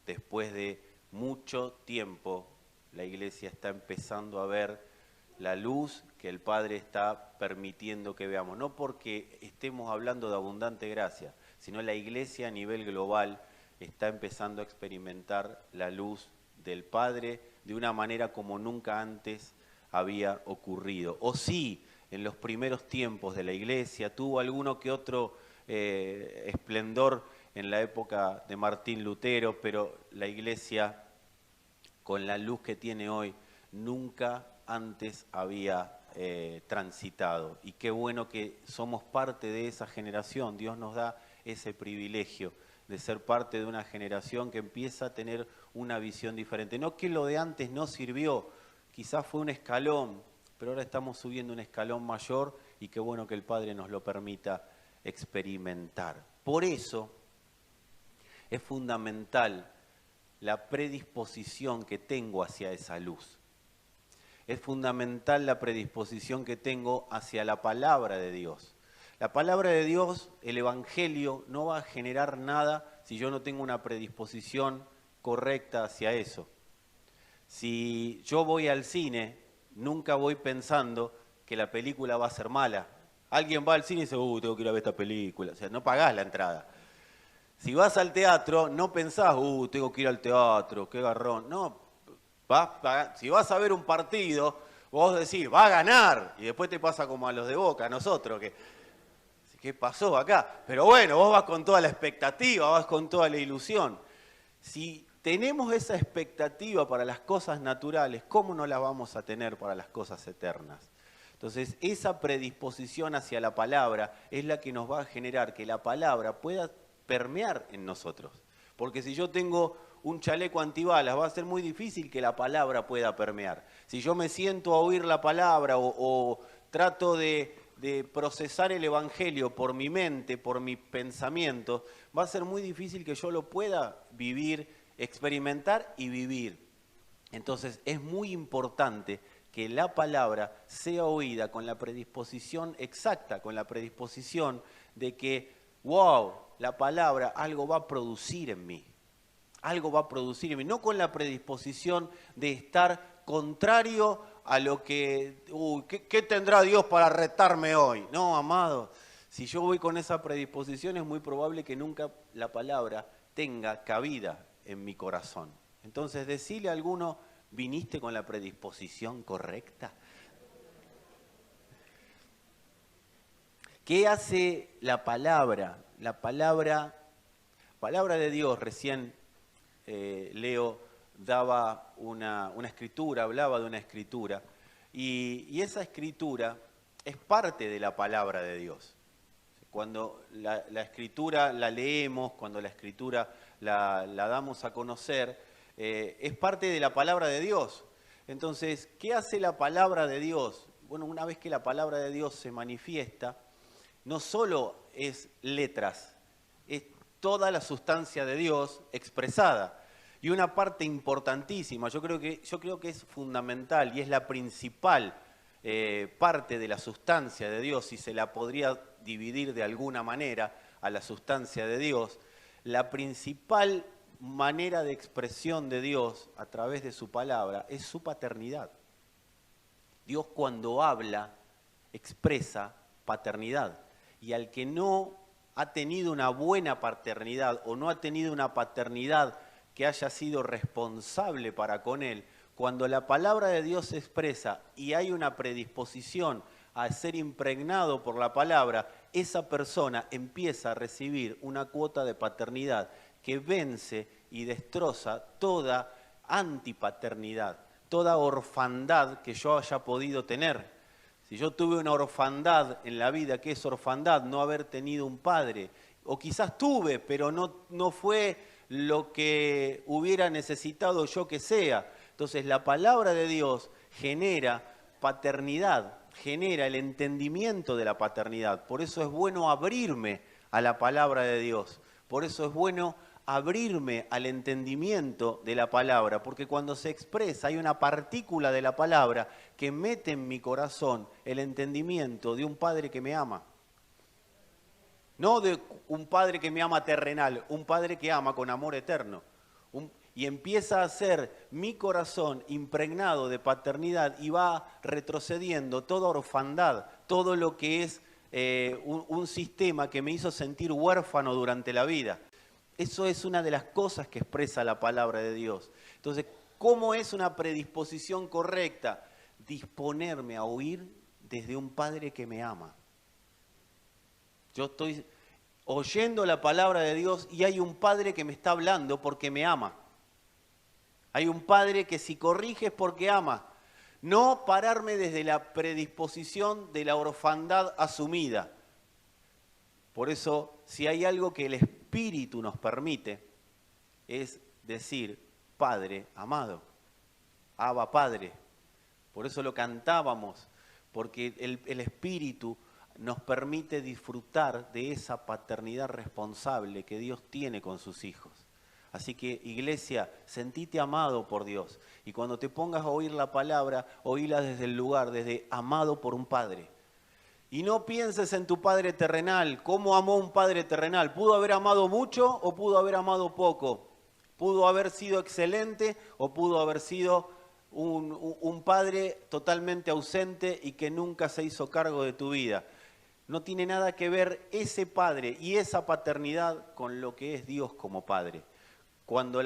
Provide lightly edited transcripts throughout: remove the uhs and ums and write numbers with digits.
después de mucho tiempo, la iglesia está empezando a ver la luz que el Padre está permitiendo que veamos. No porque estemos hablando de abundante gracia, sino la iglesia a nivel global está empezando a experimentar la luz del Padre de una manera como nunca antes había ocurrido. O sí, en los primeros tiempos de la iglesia tuvo alguno que otro esplendor en la época de Martín Lutero, pero la iglesia, con la luz que tiene hoy, nunca antes había transitado. Y qué bueno que somos parte de esa generación. Dios nos da ese privilegio de ser parte de una generación que empieza a tener una visión diferente. No que lo de antes no sirvió, quizás fue un escalón, pero ahora estamos subiendo un escalón mayor y qué bueno que el Padre nos lo permita experimentar. Por eso es fundamental la predisposición que tengo hacia esa luz. Es fundamental la predisposición que tengo hacia la palabra de Dios. La palabra de Dios, el Evangelio, no va a generar nada si yo no tengo una predisposición correcta hacia eso. Si yo voy al cine, nunca voy pensando que la película va a ser mala. Alguien va al cine y dice, tengo que ir a ver esta película. O sea, no pagás la entrada. Si vas al teatro, no pensás, tengo que ir al teatro, qué garrón. No, si vas a ver un partido, vos decís, va a ganar. Y después te pasa como a los de Boca, a nosotros, ¿qué pasó acá? Pero bueno, vos vas con toda la expectativa, vas con toda la ilusión. Si tenemos esa expectativa para las cosas naturales, ¿cómo no la vamos a tener para las cosas eternas? Entonces, esa predisposición hacia la palabra es la que nos va a generar que la palabra pueda permear en nosotros. Porque si yo tengo un chaleco antibalas, va a ser muy difícil que la palabra pueda permear. Si yo me siento a oír la palabra o trato de procesar el Evangelio por mi mente, por mi pensamiento, va a ser muy difícil que yo lo pueda vivir, experimentar y vivir. Entonces es muy importante que la palabra sea oída con la predisposición exacta, con la predisposición de que, wow, la palabra algo va a producir en mí. Algo va a producir en mí, no con la predisposición de estar contrario a lo que, ¿qué tendrá Dios para retarme hoy? No, amado, si yo voy con esa predisposición es muy probable que nunca la palabra tenga cabida en mi corazón. Entonces, decirle a alguno, ¿viniste con la predisposición correcta? ¿Qué hace la palabra? La palabra de Dios, recién Leo daba una escritura, hablaba de una escritura, y esa escritura es parte de la palabra de Dios. Cuando la escritura la leemos, cuando la escritura la damos a conocer, es parte de la palabra de Dios. Entonces, ¿qué hace la palabra de Dios? Bueno, una vez que la palabra de Dios se manifiesta, no solo es letras, es toda la sustancia de Dios expresada. Y una parte importantísima, yo creo que es fundamental y es la principal parte de la sustancia de Dios, si se la podría dividir de alguna manera a la sustancia de Dios, la principal manera de expresión de Dios a través de su palabra es su paternidad. Dios cuando habla expresa paternidad. Y al que no ha tenido una buena paternidad o no ha tenido una paternidad que haya sido responsable para con él, cuando la palabra de Dios se expresa y hay una predisposición a ser impregnado por la palabra, esa persona empieza a recibir una cuota de paternidad que vence y destroza toda antipaternidad, toda orfandad que yo haya podido tener. Si yo tuve una orfandad en la vida, ¿qué es orfandad? No haber tenido un padre. O quizás tuve, pero no fue lo que hubiera necesitado yo que sea. Entonces la palabra de Dios genera paternidad, genera el entendimiento de la paternidad. Por eso es bueno abrirme a la palabra de Dios. Por eso es bueno abrirme al entendimiento de la palabra, porque cuando se expresa hay una partícula de la palabra que mete en mi corazón el entendimiento de un Padre que me ama. No de un Padre que me ama terrenal, un Padre que ama con amor eterno. Y empieza a ser mi corazón impregnado de paternidad y va retrocediendo toda orfandad, todo lo que es un sistema que me hizo sentir huérfano durante la vida. Eso es una de las cosas que expresa la palabra de Dios. Entonces, ¿cómo es una predisposición correcta? Disponerme a oír desde un Padre que me ama. Yo estoy oyendo la palabra de Dios y hay un Padre que me está hablando porque me ama. Hay un Padre que si corrige es porque ama. No pararme desde la predisposición de la orfandad asumida. Por eso, si hay algo que el Espíritu nos permite, es decir, Padre amado, Abba Padre. Por eso lo cantábamos, porque el Espíritu nos permite disfrutar de esa paternidad responsable que Dios tiene con sus hijos. Así que, iglesia, sentite amado por Dios. Y cuando te pongas a oír la palabra, oíla desde el lugar, desde amado por un Padre. Y no pienses en tu Padre terrenal. ¿Cómo amó un Padre terrenal? ¿Pudo haber amado mucho o pudo haber amado poco? ¿Pudo haber sido excelente o pudo haber sido un Padre totalmente ausente y que nunca se hizo cargo de tu vida? No tiene nada que ver ese Padre y esa paternidad con lo que es Dios como Padre. Cuando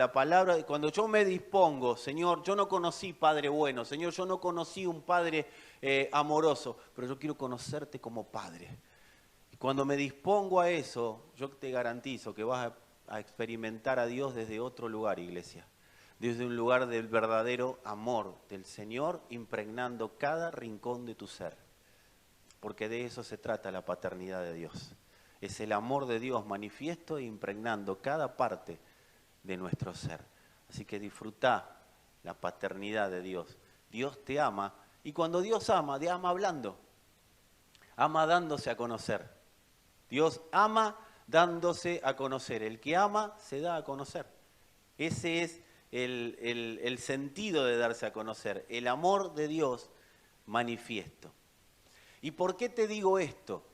yo me dispongo, Señor, yo no conocí Padre bueno, Señor, yo no conocí un Padre amoroso, pero yo quiero conocerte como Padre. Y cuando me dispongo a eso, yo te garantizo que vas a experimentar a Dios desde otro lugar, iglesia. Desde un lugar del verdadero amor del Señor, impregnando cada rincón de tu ser. Porque de eso se trata la paternidad de Dios. Es el amor de Dios manifiesto e impregnando cada parte de nuestro ser. Así que disfrutá la paternidad de Dios. Dios te ama y cuando Dios ama, te ama hablando. Ama dándose a conocer. Dios ama dándose a conocer. El que ama se da a conocer. Ese es el sentido de darse a conocer. El amor de Dios manifiesto. ¿Y por qué te digo esto?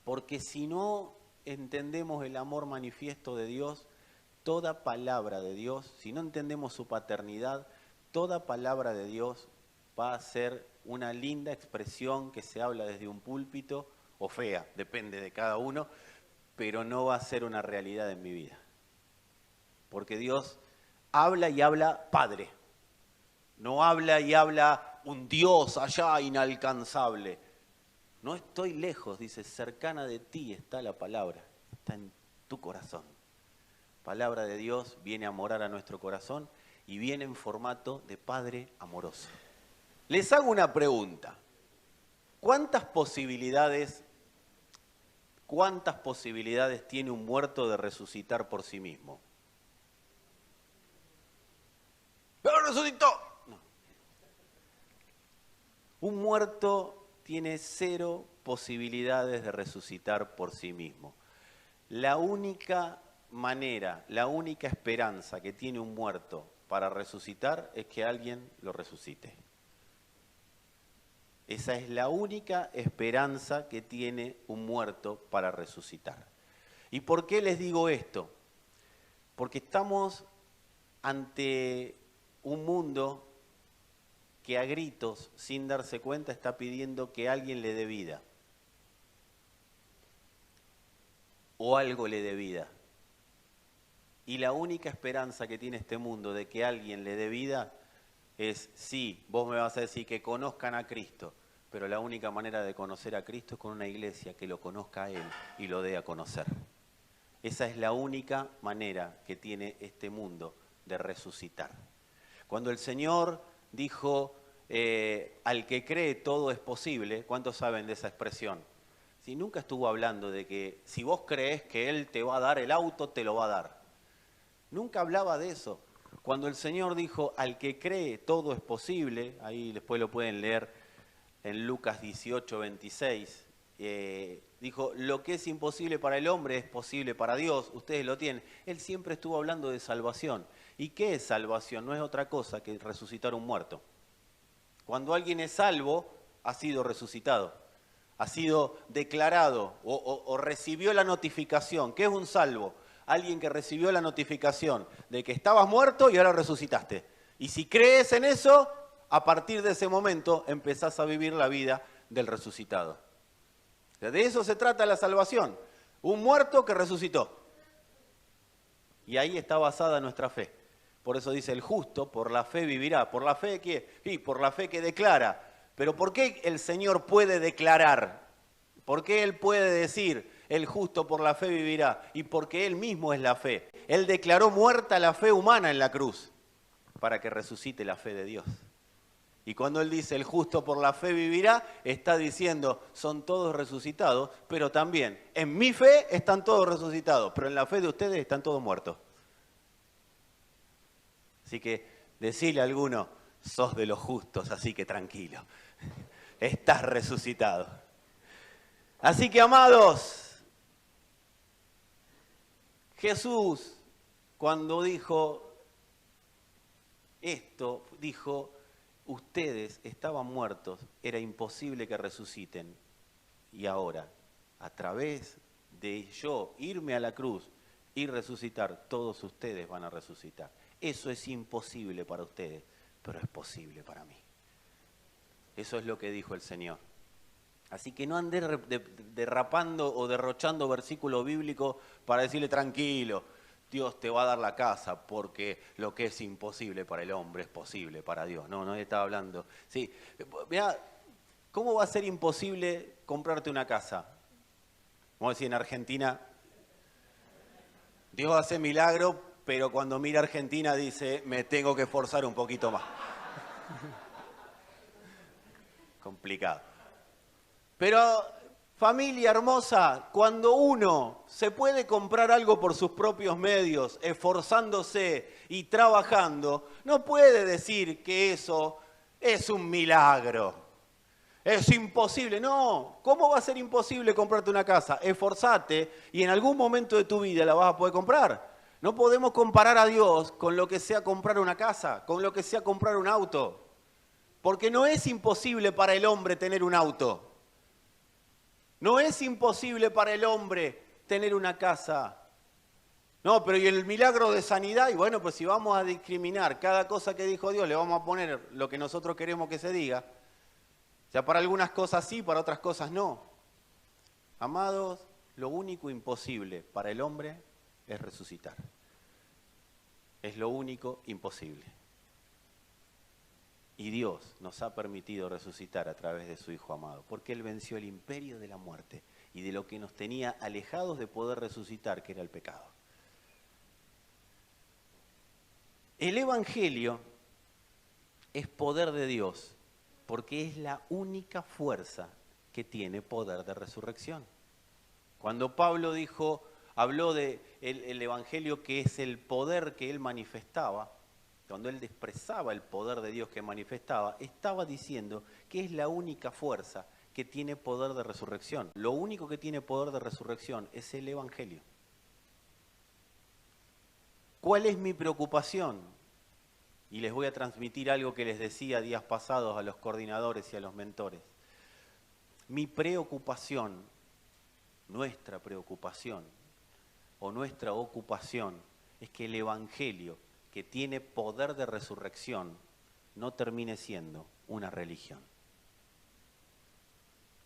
Porque si no entendemos el amor manifiesto de Dios, toda palabra de Dios, si no entendemos su paternidad, toda palabra de Dios va a ser una linda expresión que se habla desde un púlpito, o fea, depende de cada uno, pero no va a ser una realidad en mi vida. Porque Dios habla y habla Padre. No habla y habla un Dios allá inalcanzable. No estoy lejos, dice, cercana de ti está la palabra, está en tu corazón. Palabra de Dios viene a morar a nuestro corazón y viene en formato de Padre amoroso. Les hago una pregunta. ¿Cuántas posibilidades tiene un muerto de resucitar por sí mismo? ¡Pero resucitó! No. Un muerto tiene 0 posibilidades de resucitar por sí mismo. La única manera, la única esperanza que tiene un muerto para resucitar es que alguien lo resucite. Esa es la única esperanza que tiene un muerto para resucitar. ¿Y por qué les digo esto? Porque estamos ante un mundo que a gritos, sin darse cuenta, está pidiendo que alguien le dé vida. O algo le dé vida. Y la única esperanza que tiene este mundo de que alguien le dé vida es, sí, vos me vas a decir que conozcan a Cristo, pero la única manera de conocer a Cristo es con una iglesia que lo conozca a Él y lo dé a conocer. Esa es la única manera que tiene este mundo de resucitar. Cuando el Señor dijo, al que cree todo es posible, ¿cuántos saben de esa expresión? Si nunca estuvo hablando de que si vos creés que Él te va a dar el auto, te lo va a dar. Nunca hablaba de eso. Cuando el Señor dijo, al que cree todo es posible, ahí después lo pueden leer en Lucas 18, 26, dijo, lo que es imposible para el hombre es posible para Dios, ustedes lo tienen. Él siempre estuvo hablando de salvación. ¿Y qué es salvación? No es otra cosa que resucitar un muerto. Cuando alguien es salvo, ha sido resucitado, ha sido declarado o recibió la notificación. ¿Qué es un salvo? alguien que recibió la notificación de que estabas muerto y ahora resucitaste. Y si crees en eso, a partir de ese momento empezás a vivir la vida del resucitado. O sea, de eso se trata la salvación. Un muerto que resucitó. Y ahí está basada nuestra fe. Por eso dice el justo, por la fe vivirá. ¿Por la fe qué? Sí, por la fe que declara. Pero ¿por qué el Señor puede declarar? ¿Por qué Él puede decir, el justo por la fe vivirá? Y porque Él mismo es la fe. Él declaró muerta la fe humana en la cruz para que resucite la fe de Dios. Y cuando Él dice, el justo por la fe vivirá, está diciendo, son todos resucitados, pero también en mi fe están todos resucitados, pero en la fe de ustedes están todos muertos. Así que decile a alguno, sos de los justos, así que tranquilo, estás resucitado. Así que, amados, Jesús, cuando dijo esto, dijo, ustedes estaban muertos, era imposible que resuciten. Y ahora, a través de yo irme a la cruz y resucitar, todos ustedes van a resucitar. Eso es imposible para ustedes, pero es posible para mí. Eso es lo que dijo el Señor. Así que no andé derrapando o derrochando versículos bíblicos para decirle tranquilo, Dios te va a dar la casa porque lo que es imposible para el hombre es posible para Dios. No, no estaba hablando. Sí, mirá, ¿cómo va a ser imposible comprarte una casa? Como decir en Argentina, Dios hace milagro, pero cuando mira a Argentina dice, me tengo que esforzar un poquito más. Complicado. Pero, familia hermosa, cuando uno se puede comprar algo por sus propios medios, esforzándose y trabajando, no puede decir que eso es un milagro. Es imposible. No, ¿cómo va a ser imposible comprarte una casa? Esforzate y en algún momento de tu vida la vas a poder comprar. No podemos comparar a Dios con lo que sea comprar una casa, con lo que sea comprar un auto. Porque no es imposible para el hombre tener un auto. No es imposible para el hombre tener una casa. No, pero ¿y el milagro de sanidad? Y bueno, pues si vamos a discriminar cada cosa que dijo Dios, le vamos a poner lo que nosotros queremos que se diga. O sea, para algunas cosas sí, para otras cosas no. Amados, lo único imposible para el hombre es resucitar. Es lo único imposible. Y Dios nos ha permitido resucitar a través de su Hijo amado, porque Él venció el imperio de la muerte y de lo que nos tenía alejados de poder resucitar, que era el pecado. El Evangelio es poder de Dios, porque es la única fuerza que tiene poder de resurrección. Cuando Pablo habló de el Evangelio, que es el poder que él manifestaba, cuando él expresaba el poder de Dios que manifestaba, estaba diciendo que es la única fuerza que tiene poder de resurrección. Lo único que tiene poder de resurrección es el Evangelio. ¿Cuál es mi preocupación? Y les voy a transmitir algo que les decía días pasados a los coordinadores y a los mentores. Mi preocupación, nuestra preocupación o nuestra ocupación es que el Evangelio, que tiene poder de resurrección, no termine siendo una religión.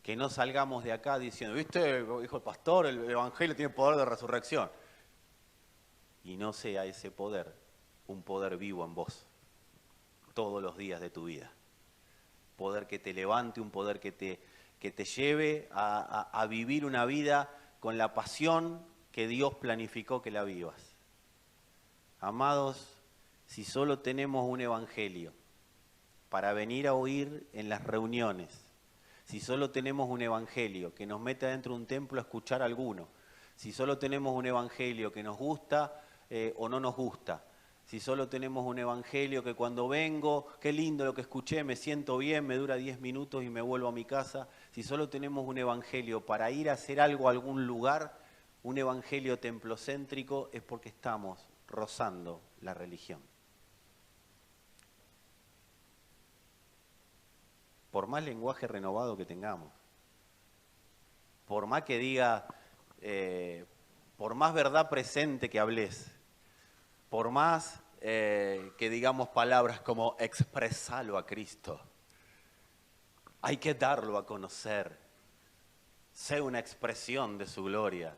Que no salgamos de acá diciendo, ¿viste? Dijo el pastor, el Evangelio tiene poder de resurrección. Y no sea ese poder un poder vivo en vos, todos los días de tu vida. Poder que te levante, un poder que te lleve a vivir una vida con la pasión que Dios planificó que la vivas. Amados, si solo tenemos un evangelio para venir a oír en las reuniones, si solo tenemos un evangelio que nos mete dentro de un templo a escuchar a alguno, si solo tenemos un evangelio que nos gusta o no nos gusta, si solo tenemos un evangelio que cuando vengo, qué lindo lo que escuché, me siento bien, me dura 10 minutos y me vuelvo a mi casa, si solo tenemos un evangelio para ir a hacer algo a algún lugar, un evangelio templocéntrico, es porque estamos rozando la religión. Por más lenguaje renovado que tengamos, por más que diga por más verdad presente que hables, por más que digamos palabras como expresalo a Cristo, hay que darlo a conocer. Sé una expresión de su gloria.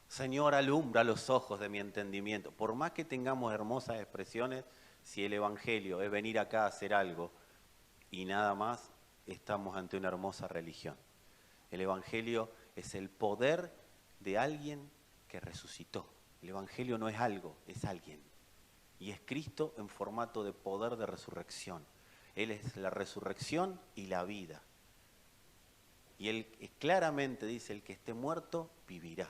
Señor, alumbra los ojos de mi entendimiento. Por más que tengamos hermosas expresiones, si el Evangelio es venir acá a hacer algo y nada más, estamos ante una hermosa religión. El Evangelio es el poder de alguien que resucitó. El Evangelio no es algo, es alguien. Y es Cristo en formato de poder de resurrección. Él es la resurrección y la vida. Y Él claramente dice, el que esté muerto, vivirá.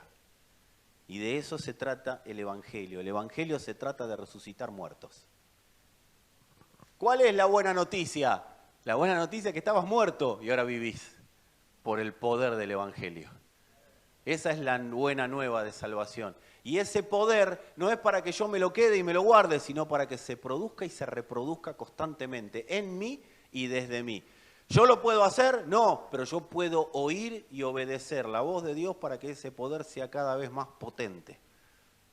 Y de eso se trata el Evangelio. El Evangelio se trata de resucitar muertos. ¿Cuál es la buena noticia? La buena noticia es que estabas muerto y ahora vivís por el poder del Evangelio. Esa es la buena nueva de salvación. Y ese poder no es para que yo me lo quede y me lo guarde, sino para que se produzca y se reproduzca constantemente en mí y desde mí. ¿Yo lo puedo hacer? No, pero yo puedo oír y obedecer la voz de Dios para que ese poder sea cada vez más potente.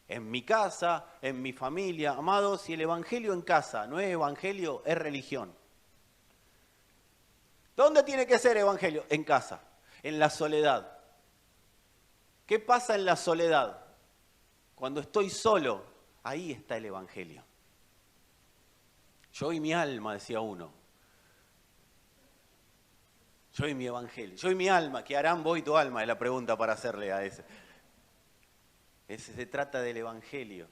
En mi casa, en mi familia, amados, si el Evangelio en casa no es Evangelio, es religión. ¿Dónde tiene que ser Evangelio? En casa, en la soledad. ¿Qué pasa en la soledad? Cuando estoy solo, ahí está el Evangelio. Yo y mi alma, decía uno. Yo y mi Evangelio. Yo y mi alma. ¿Qué harán vos y tu alma? Es la pregunta para hacerle a ese. Ese se trata del Evangelio,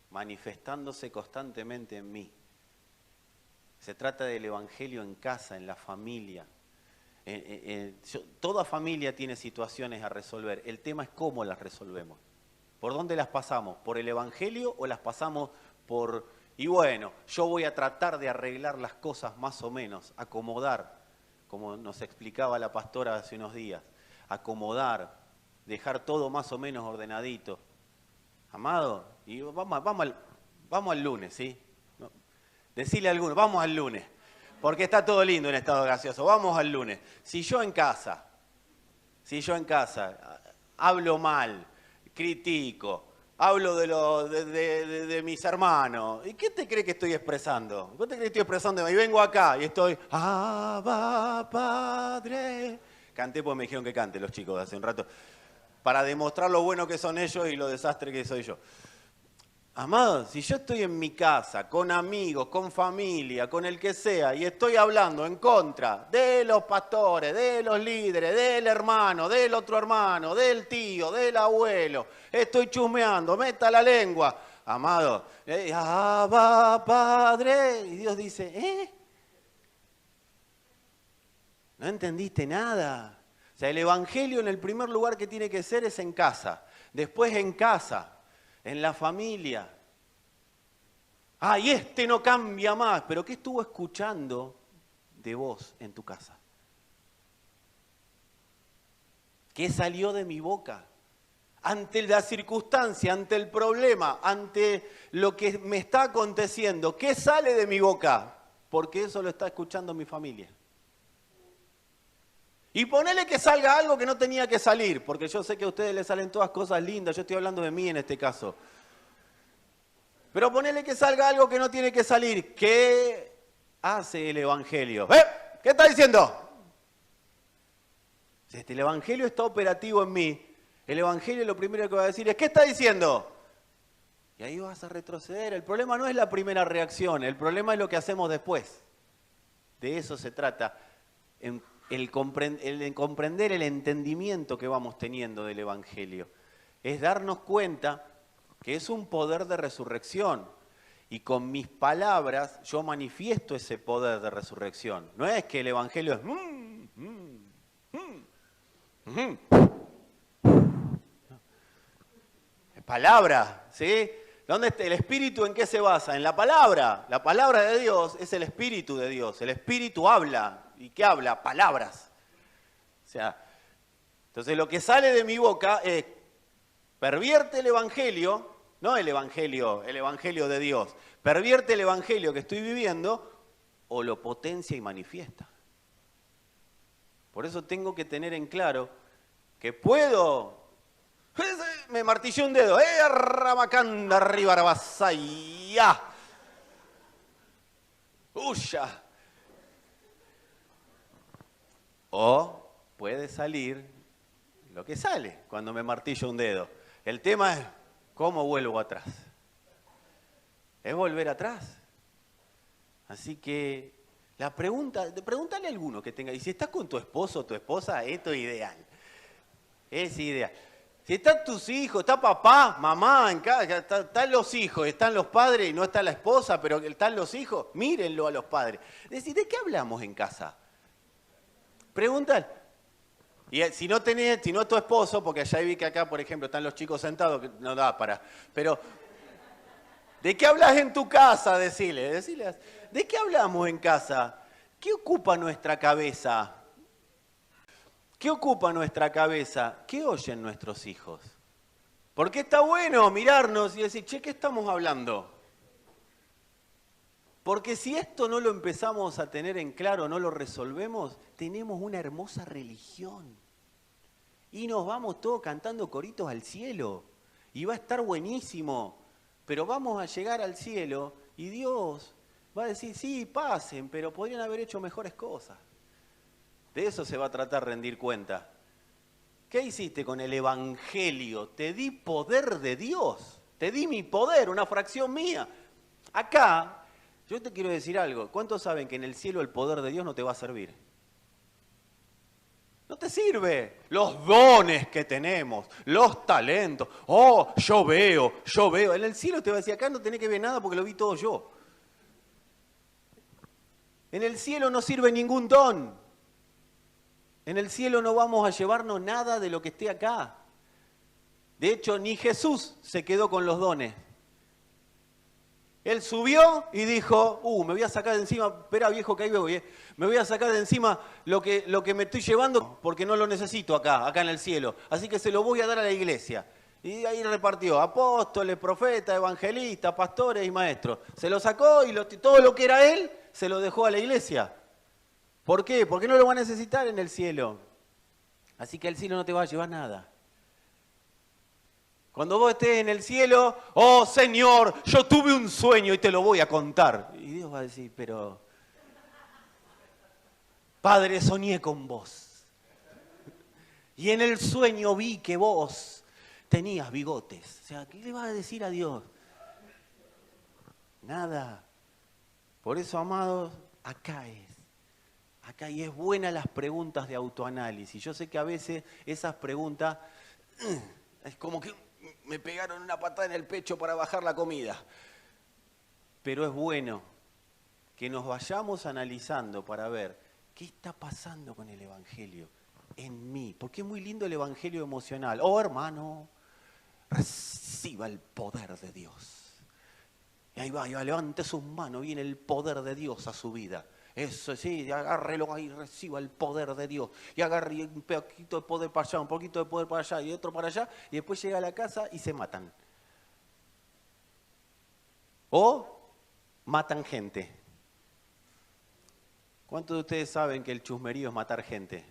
manifestándose constantemente en mí. Se trata del Evangelio en casa, en la familia. Toda familia tiene situaciones a resolver. El tema es cómo las resolvemos. ¿Por dónde las pasamos? ¿Por el Evangelio o las pasamos por... Y bueno, yo voy a tratar de arreglar las cosas más o menos, acomodar, como nos explicaba la pastora hace unos días, acomodar, dejar todo más o menos ordenadito. Amado, y vamos al lunes, ¿sí? Decirle a alguno, vamos al lunes, porque está todo lindo en estado gaseoso, vamos al lunes. Si yo en casa hablo mal, critico, hablo de mis hermanos, ¿y qué te crees que estoy expresando? ¿Qué te crees que estoy expresando? Y vengo acá y estoy, Abba, Padre. Canté porque me dijeron que cante los chicos hace un rato, para demostrar lo bueno que son ellos y lo desastre que soy yo. Amados, si yo estoy en mi casa, con amigos, con familia, con el que sea, y estoy hablando en contra de los pastores, de los líderes, del hermano, del otro hermano, del tío, del abuelo, estoy chusmeando, meta la lengua, amado, Abba, Padre, y Dios dice, ¿no entendiste nada? O sea, el Evangelio en el primer lugar que tiene que ser es en casa, después en casa, en la familia. Y este no cambia más. ¿Pero qué estuvo escuchando de vos en tu casa? ¿Qué salió de mi boca? Ante la circunstancia, ante el problema, ante lo que me está aconteciendo, ¿qué sale de mi boca? Porque eso lo está escuchando mi familia. Y ponele que salga algo que no tenía que salir, porque yo sé que a ustedes les salen todas cosas lindas, yo estoy hablando de mí en este caso. Pero ponele que salga algo que no tiene que salir. ¿Qué hace el Evangelio? ¿Qué está diciendo? Si el Evangelio está operativo en mí, el Evangelio lo primero que va a decir es, ¿qué está diciendo? Y ahí vas a retroceder. El problema no es la primera reacción, el problema es lo que hacemos después. De eso se trata. El comprender el entendimiento que vamos teniendo del Evangelio. Es darnos cuenta que es un poder de resurrección. Y con mis palabras yo manifiesto ese poder de resurrección. No es que el Evangelio es... Es palabra, ¿sí? ¿Dónde está el Espíritu? ¿En qué se basa? En la palabra. La palabra de Dios es el Espíritu de Dios. El Espíritu habla. ¿Y qué habla? Palabras. O sea, entonces lo que sale de mi boca es, pervierte el Evangelio, no el Evangelio de Dios, pervierte el Evangelio que estoy viviendo o lo potencia y manifiesta. Por eso tengo que tener en claro que puedo Me martillé un dedo. Ramacanda, arriba, Arabasaya. Uya. O puede salir lo que sale cuando me martillo un dedo. El tema es cómo vuelvo atrás. Es volver atrás. Así que la pregunta, pregúntale a alguno que tenga, y si estás con tu esposo o tu esposa, esto es ideal. Es ideal. Si están tus hijos, está papá, mamá, en casa, están los hijos, están los padres y no está la esposa, pero están los hijos, mírenlo a los padres. Decir, ¿de qué hablamos en casa? Pregúntale. Y si no es tu esposo, porque allá vi que acá, por ejemplo, están los chicos sentados, que no da para. Pero, ¿de qué hablas en tu casa? Decile. ¿De qué hablamos en casa? ¿Qué ocupa nuestra cabeza? ¿Qué ocupa nuestra cabeza? ¿Qué oyen nuestros hijos? Porque está bueno mirarnos y decir, che, ¿qué estamos hablando? Porque si esto no lo empezamos a tener en claro, no lo resolvemos, tenemos una hermosa religión. Y nos vamos todos cantando coritos al cielo. Y va a estar buenísimo. Pero vamos a llegar al cielo y Dios va a decir, sí, pasen, pero podrían haber hecho mejores cosas. De eso se va a tratar rendir cuenta. ¿Qué hiciste con el Evangelio? Te di poder de Dios. Te di mi poder, una fracción mía. Acá, yo te quiero decir algo. ¿Cuántos saben que en el cielo el poder de Dios no te va a servir? No te sirve. Los dones que tenemos, los talentos. Oh, yo veo. En el cielo te va a decir, acá no tenés que ver nada porque lo vi todo yo. En el cielo no sirve ningún don. En el cielo no vamos a llevarnos nada de lo que esté acá. De hecho, ni Jesús se quedó con los dones. Él subió y dijo, me voy a sacar de encima, espera viejo que ahí veo, me voy a sacar de encima lo que me estoy llevando porque no lo necesito acá en el cielo. Así que se lo voy a dar a la iglesia. Y ahí repartió apóstoles, profetas, evangelistas, pastores y maestros. Se lo sacó y todo lo que era él se lo dejó a la iglesia. ¿Por qué? Porque no lo va a necesitar en el cielo. Así que el cielo no te va a llevar nada. Cuando vos estés en el cielo, oh Señor, yo tuve un sueño y te lo voy a contar. Y Dios va a decir, pero Padre, soñé con vos. Y en el sueño vi que vos tenías bigotes. O sea, ¿qué le vas a decir a Dios? Nada. Por eso, amados, acá y es buena las preguntas de autoanálisis. Yo sé que a veces esas preguntas es como que me pegaron una patada en el pecho para bajar la comida. Pero es bueno que nos vayamos analizando para ver qué está pasando con el Evangelio en mí. Porque es muy lindo el Evangelio emocional. Oh, hermano, reciba el poder de Dios. Y ahí va, levante sus manos, viene el poder de Dios a su vida. Eso sí, agárrelo ahí, reciba el poder de Dios. Y agarre un poquito de poder para allá, un poquito de poder para allá y otro para allá. Y después llega a la casa y se matan. O matan gente. ¿Cuántos de ustedes saben que el chusmerío es matar gente?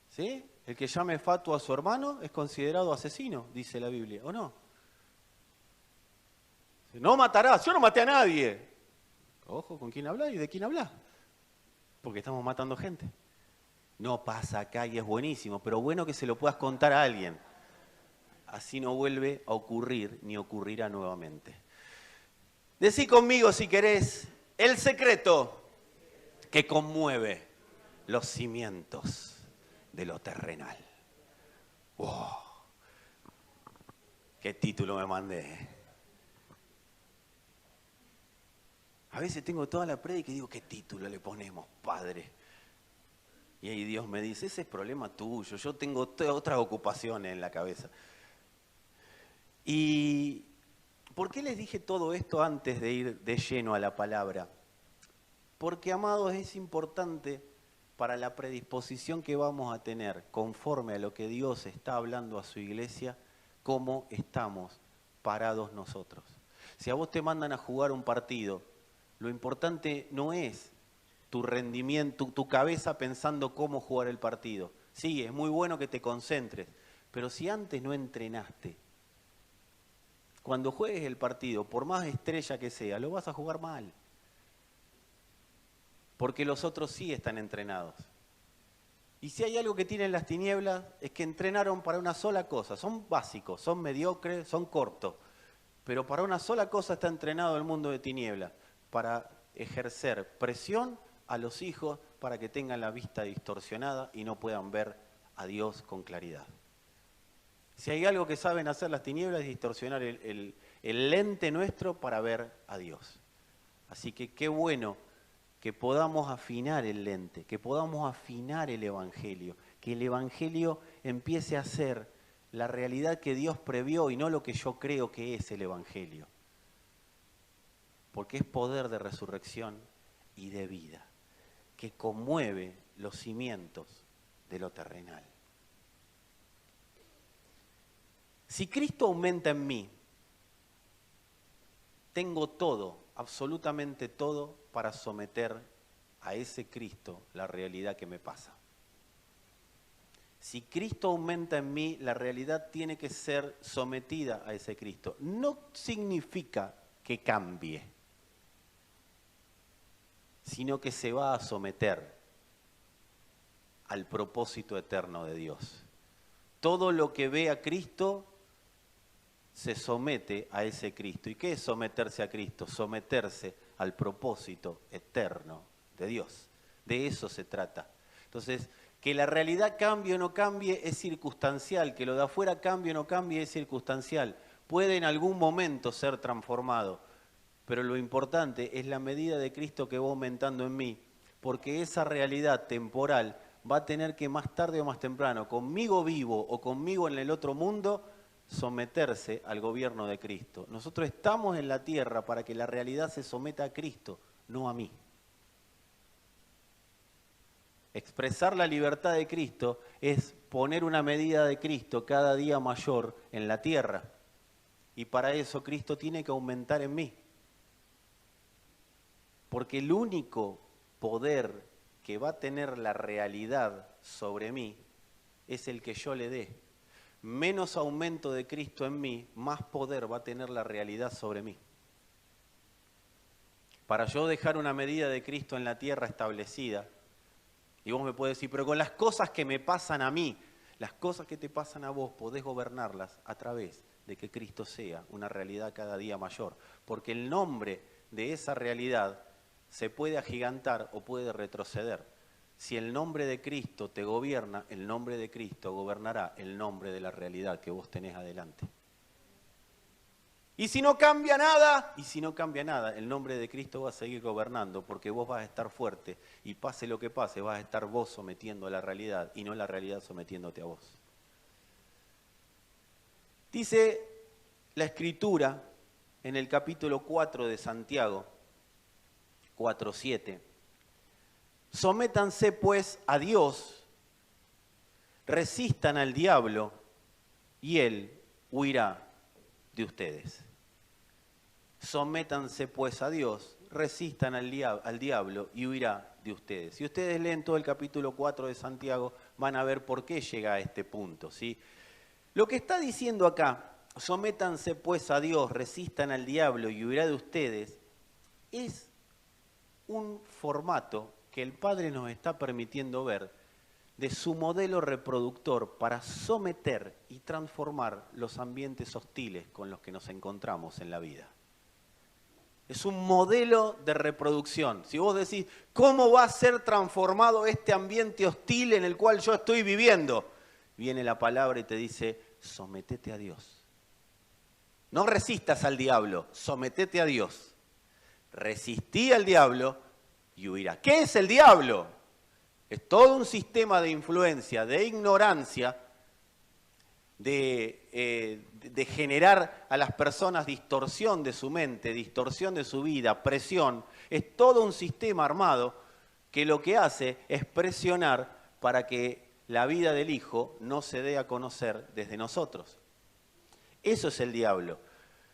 ¿Sí? El que llame fatuo a su hermano es considerado asesino, dice la Biblia, ¿o no? No matarás, yo no maté a nadie. Ojo, ¿con quién habla y de quién habla? Porque estamos matando gente. No pasa acá y es buenísimo, pero bueno que se lo puedas contar a alguien. Así no vuelve a ocurrir ni ocurrirá nuevamente. Decí conmigo si querés, el secreto que conmueve los cimientos de lo terrenal. ¡Wow! ¡Qué título me mandé! A veces tengo toda la prédica y digo, ¿qué título le ponemos, Padre? Y ahí Dios me dice, ese es problema tuyo, yo tengo otras ocupaciones en la cabeza. ¿Y por qué les dije todo esto antes de ir de lleno a la palabra? Porque, amados, es importante para la predisposición que vamos a tener conforme a lo que Dios está hablando a su iglesia, cómo estamos parados nosotros. Si a vos te mandan a jugar un partido, lo importante no es tu rendimiento, tu cabeza pensando cómo jugar el partido. Sí, es muy bueno que te concentres, Pero si antes no entrenaste, cuando juegues el partido, por más estrella que sea, lo vas a jugar mal. Porque los otros sí están entrenados. Y si hay algo que tienen las tinieblas, es que entrenaron para una sola cosa. Son básicos, son mediocres, son cortos. Pero para una sola cosa está entrenado el mundo de tinieblas. Para ejercer presión a los hijos para que tengan la vista distorsionada y no puedan ver a Dios con claridad. Si hay algo que saben hacer las tinieblas es distorsionar el lente nuestro para ver a Dios. Así que qué bueno que podamos afinar el lente, que podamos afinar el Evangelio, que el Evangelio empiece a ser la realidad que Dios previó y no lo que yo creo que es el Evangelio. Porque es poder de resurrección y de vida, que conmueve los cimientos de lo terrenal. Si Cristo aumenta en mí, tengo todo, absolutamente todo, para someter a ese Cristo la realidad que me pasa. Si Cristo aumenta en mí, la realidad tiene que ser sometida a ese Cristo. No significa que cambie, sino que se va a someter al propósito eterno de Dios. Todo lo que ve a Cristo se somete a ese Cristo. ¿Y qué es someterse a Cristo? Someterse al propósito eterno de Dios. De eso se trata. Entonces, que la realidad cambie o no cambie es circunstancial, que lo de afuera cambie o no cambie es circunstancial. Puede en algún momento ser transformado, pero lo importante es la medida de Cristo que va aumentando en mí, porque esa realidad temporal va a tener que más tarde o más temprano, conmigo vivo o conmigo en el otro mundo, someterse al gobierno de Cristo. Nosotros estamos en la tierra para que la realidad se someta a Cristo, no a mí. Expresar la libertad de Cristo es poner una medida de Cristo cada día mayor en la tierra. Y para eso Cristo tiene que aumentar en mí. Porque el único poder que va a tener la realidad sobre mí es el que yo le dé. Menos aumento de Cristo en mí, más poder va a tener la realidad sobre mí. Para yo dejar una medida de Cristo en la tierra establecida, y vos me podés decir, pero con las cosas que me pasan a mí, las cosas que te pasan a vos, podés gobernarlas a través de que Cristo sea una realidad cada día mayor. Porque el nombre de esa realidad se puede agigantar o puede retroceder. Si el nombre de Cristo te gobierna, el nombre de Cristo gobernará el nombre de la realidad que vos tenés adelante. Y si no cambia nada, el nombre de Cristo va a seguir gobernando porque vos vas a estar fuerte y pase lo que pase, vas a estar vos sometiendo a la realidad y no la realidad sometiéndote a vos. Dice la Escritura en el capítulo 4 de Santiago, 4:7. Sométanse pues a Dios, resistan al diablo y él huirá de ustedes. Sométanse pues a Dios, resistan al diablo y huirá de ustedes. Si ustedes leen todo el capítulo 4 de Santiago, van a ver por qué llega a este punto, ¿sí? Lo que está diciendo acá, sométanse pues a Dios, resistan al diablo y huirá de ustedes, es un formato que el Padre nos está permitiendo ver de su modelo reproductor para someter y transformar los ambientes hostiles con los que nos encontramos en la vida. Es un modelo de reproducción. Si vos decís, ¿cómo va a ser transformado este ambiente hostil en el cual yo estoy viviendo? Viene la palabra y te dice, sometete a Dios. No resistas al diablo, sometete a Dios. Resistí al diablo y huirá. ¿Qué es el diablo? Es todo un sistema de influencia, de ignorancia, de generar a las personas distorsión de su mente, distorsión de su vida, presión. Es todo un sistema armado que lo que hace es presionar para que la vida del Hijo no se dé a conocer desde nosotros. Eso es el diablo.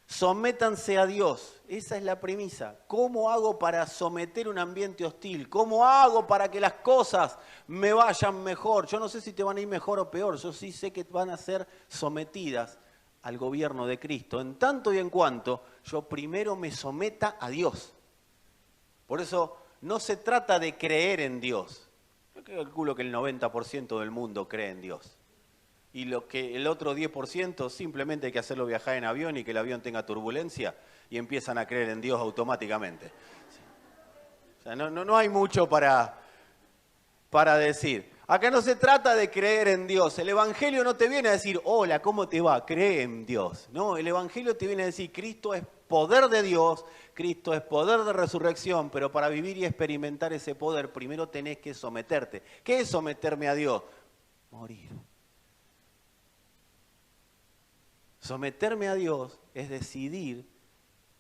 Sométanse a Dios. Esa es la premisa. ¿Cómo hago para someter un ambiente hostil? ¿Cómo hago para que las cosas me vayan mejor? Yo no sé si te van a ir mejor o peor. Yo sí sé que van a ser sometidas al gobierno de Cristo, en tanto y en cuanto yo primero me someta a Dios. Por eso no se trata de creer en Dios. Yo calculo que el 90% del mundo cree en Dios. Y el otro 10% simplemente hay que hacerlo viajar en avión y que el avión tenga turbulencia y empiezan a creer en Dios automáticamente. O sea, no hay mucho para decir. Acá no se trata de creer en Dios. El Evangelio no te viene a decir, hola, ¿cómo te va? Cree en Dios. No, el Evangelio te viene a decir, Cristo es poder de Dios, Cristo es poder de resurrección, pero para vivir y experimentar ese poder, primero tenés que someterte. ¿Qué es someterme a Dios? Morir. Someterme a Dios es decidir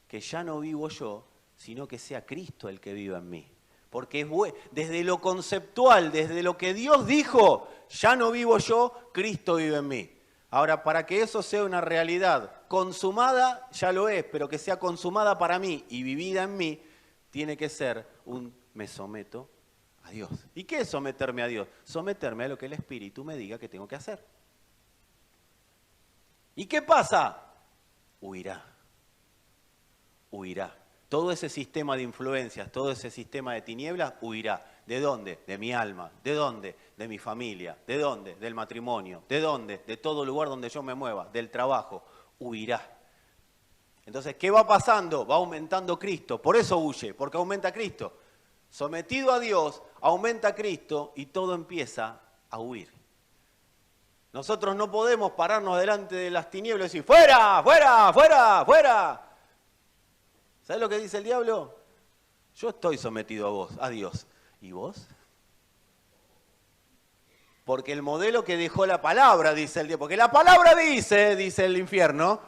que ya no vivo yo, sino que sea Cristo el que viva en mí. Porque desde lo conceptual, desde lo que Dios dijo, ya no vivo yo, Cristo vive en mí. Ahora, para que eso sea una realidad consumada, ya lo es, pero que sea consumada para mí y vivida en mí, tiene que ser me someto a Dios. ¿Y qué es someterme a Dios? Someterme a lo que el Espíritu me diga que tengo que hacer. ¿Y qué pasa? Huirá. Huirá. Todo ese sistema de influencias, todo ese sistema de tinieblas, huirá. ¿De dónde? De mi alma. ¿De dónde? De mi familia. ¿De dónde? Del matrimonio. ¿De dónde? De todo lugar donde yo me mueva. Del trabajo. Huirá. Entonces, ¿qué va pasando? Va aumentando Cristo. Por eso huye, porque aumenta Cristo. Sometido a Dios, aumenta Cristo y todo empieza a huir. Nosotros no podemos pararnos delante de las tinieblas y decir, ¡fuera, fuera, fuera, fuera! ¿Sabes lo que dice el diablo? Yo estoy sometido a Dios. ¿Y vos? Porque el modelo que dejó la palabra, dice el diablo, porque la palabra dice el infierno,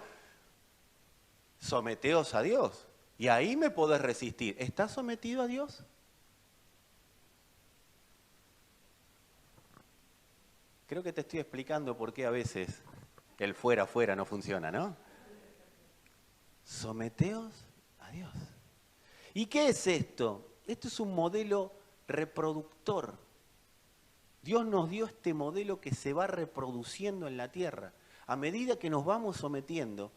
someteos a Dios. Y ahí me podés resistir. ¿Estás sometido a Dios? Creo que te estoy explicando por qué a veces el fuera, fuera no funciona, ¿no? Someteos a Dios. ¿Y qué es esto? Esto es un modelo reproductor. Dios nos dio este modelo que se va reproduciendo en la tierra. A medida que nos vamos sometiendo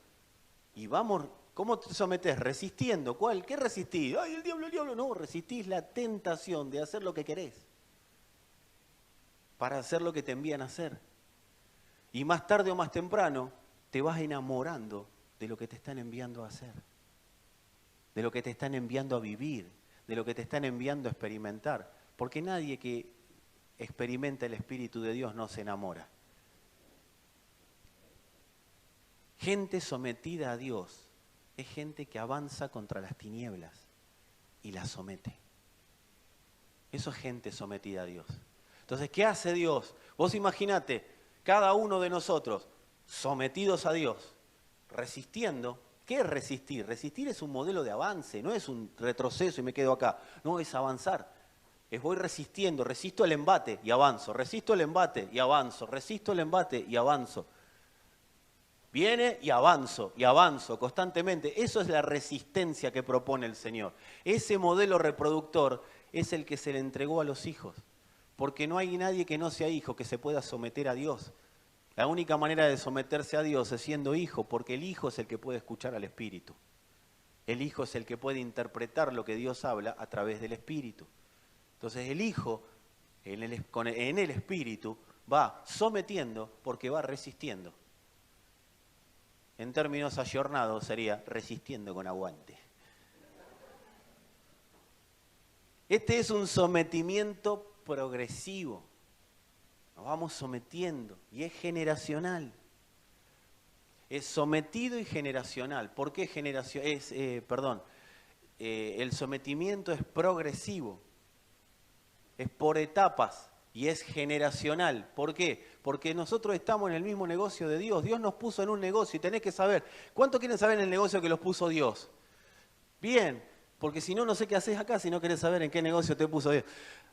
y vamos... ¿Cómo te sometés? Resistiendo. ¿Cuál? ¿Qué resistís? ¡Ay, el diablo, el diablo! No, resistís la tentación de hacer lo que querés. Para hacer lo que te envían a hacer. Y más tarde o más temprano te vas enamorando de lo que te están enviando a hacer. De lo que te están enviando a vivir. De lo que te están enviando a experimentar. Porque nadie que experimenta el Espíritu de Dios no se enamora. Gente sometida a Dios es gente que avanza contra las tinieblas y las somete. Eso es gente sometida a Dios. Entonces, ¿qué hace Dios? Vos imaginate, cada uno de nosotros sometidos a Dios, resistiendo. ¿Qué es resistir? Resistir es un modelo de avance, no es un retroceso y me quedo acá. No, es avanzar. Es voy resistiendo, resisto el embate y avanzo, resisto el embate y avanzo, resisto el embate y avanzo. Viene y avanzo constantemente. Eso es la resistencia que propone el Señor. Ese modelo reproductor es el que se le entregó a los hijos. Porque no hay nadie que no sea hijo que se pueda someter a Dios. La única manera de someterse a Dios es siendo hijo, porque el hijo es el que puede escuchar al Espíritu. El hijo es el que puede interpretar lo que Dios habla a través del Espíritu. Entonces el hijo en el Espíritu va sometiendo porque va resistiendo. En términos ayornados sería resistiendo con aguante. Este es un sometimiento progresivo. Nos vamos sometiendo y es generacional. Es sometido y generacional. ¿Por qué generación? El sometimiento es progresivo. Es por etapas y es generacional. ¿Por qué? Porque nosotros estamos en el mismo negocio de Dios. Dios nos puso en un negocio y tenés que saber. ¿Cuánto quieren saber en el negocio que los puso Dios? Bien, porque si no, no sé qué haces acá si no querés saber en qué negocio te puso Dios.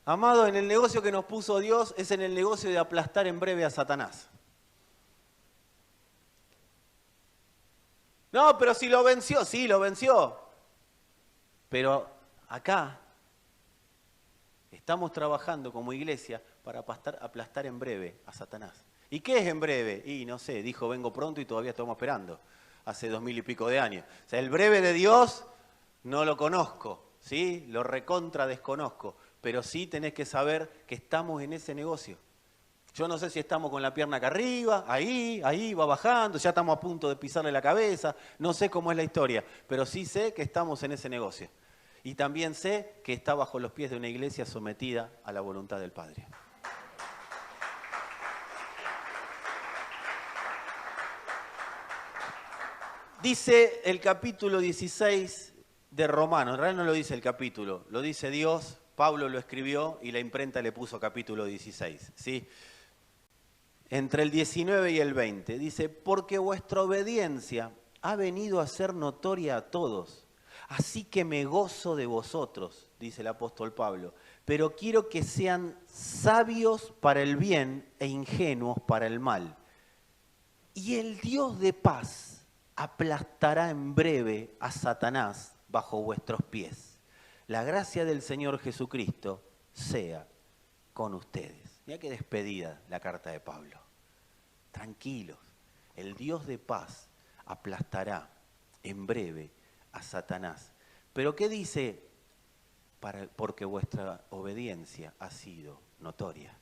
Amado, en el negocio que nos puso Dios es en el negocio de aplastar en breve a Satanás. No, pero si lo venció, sí, lo venció. Pero acá estamos trabajando como iglesia para aplastar en breve a Satanás. ¿Y qué es en breve? Y no sé, dijo vengo pronto y todavía estamos esperando. Hace 2000 y pico de años. O sea, el breve de Dios no lo conozco, ¿sí? Lo recontra desconozco. Pero sí tenés que saber que estamos en ese negocio. Yo no sé si estamos con la pierna acá arriba, ahí, va bajando, ya estamos a punto de pisarle la cabeza, no sé cómo es la historia, pero sí sé que estamos en ese negocio. Y también sé que está bajo los pies de una iglesia sometida a la voluntad del Padre. Dice el capítulo 16 de Romanos, en realidad no lo dice el capítulo, lo dice Dios, Pablo lo escribió y la imprenta le puso capítulo 16, ¿sí? Entre el 19 y el 20, dice, porque vuestra obediencia ha venido a ser notoria a todos, así que me gozo de vosotros, dice el apóstol Pablo, pero quiero que sean sabios para el bien e ingenuos para el mal. Y el Dios de paz aplastará en breve a Satanás bajo vuestros pies. La gracia del Señor Jesucristo sea con ustedes. Mirá qué despedida la carta de Pablo. Tranquilos, el Dios de paz aplastará en breve a Satanás. ¿Pero qué dice? Porque vuestra obediencia ha sido notoria.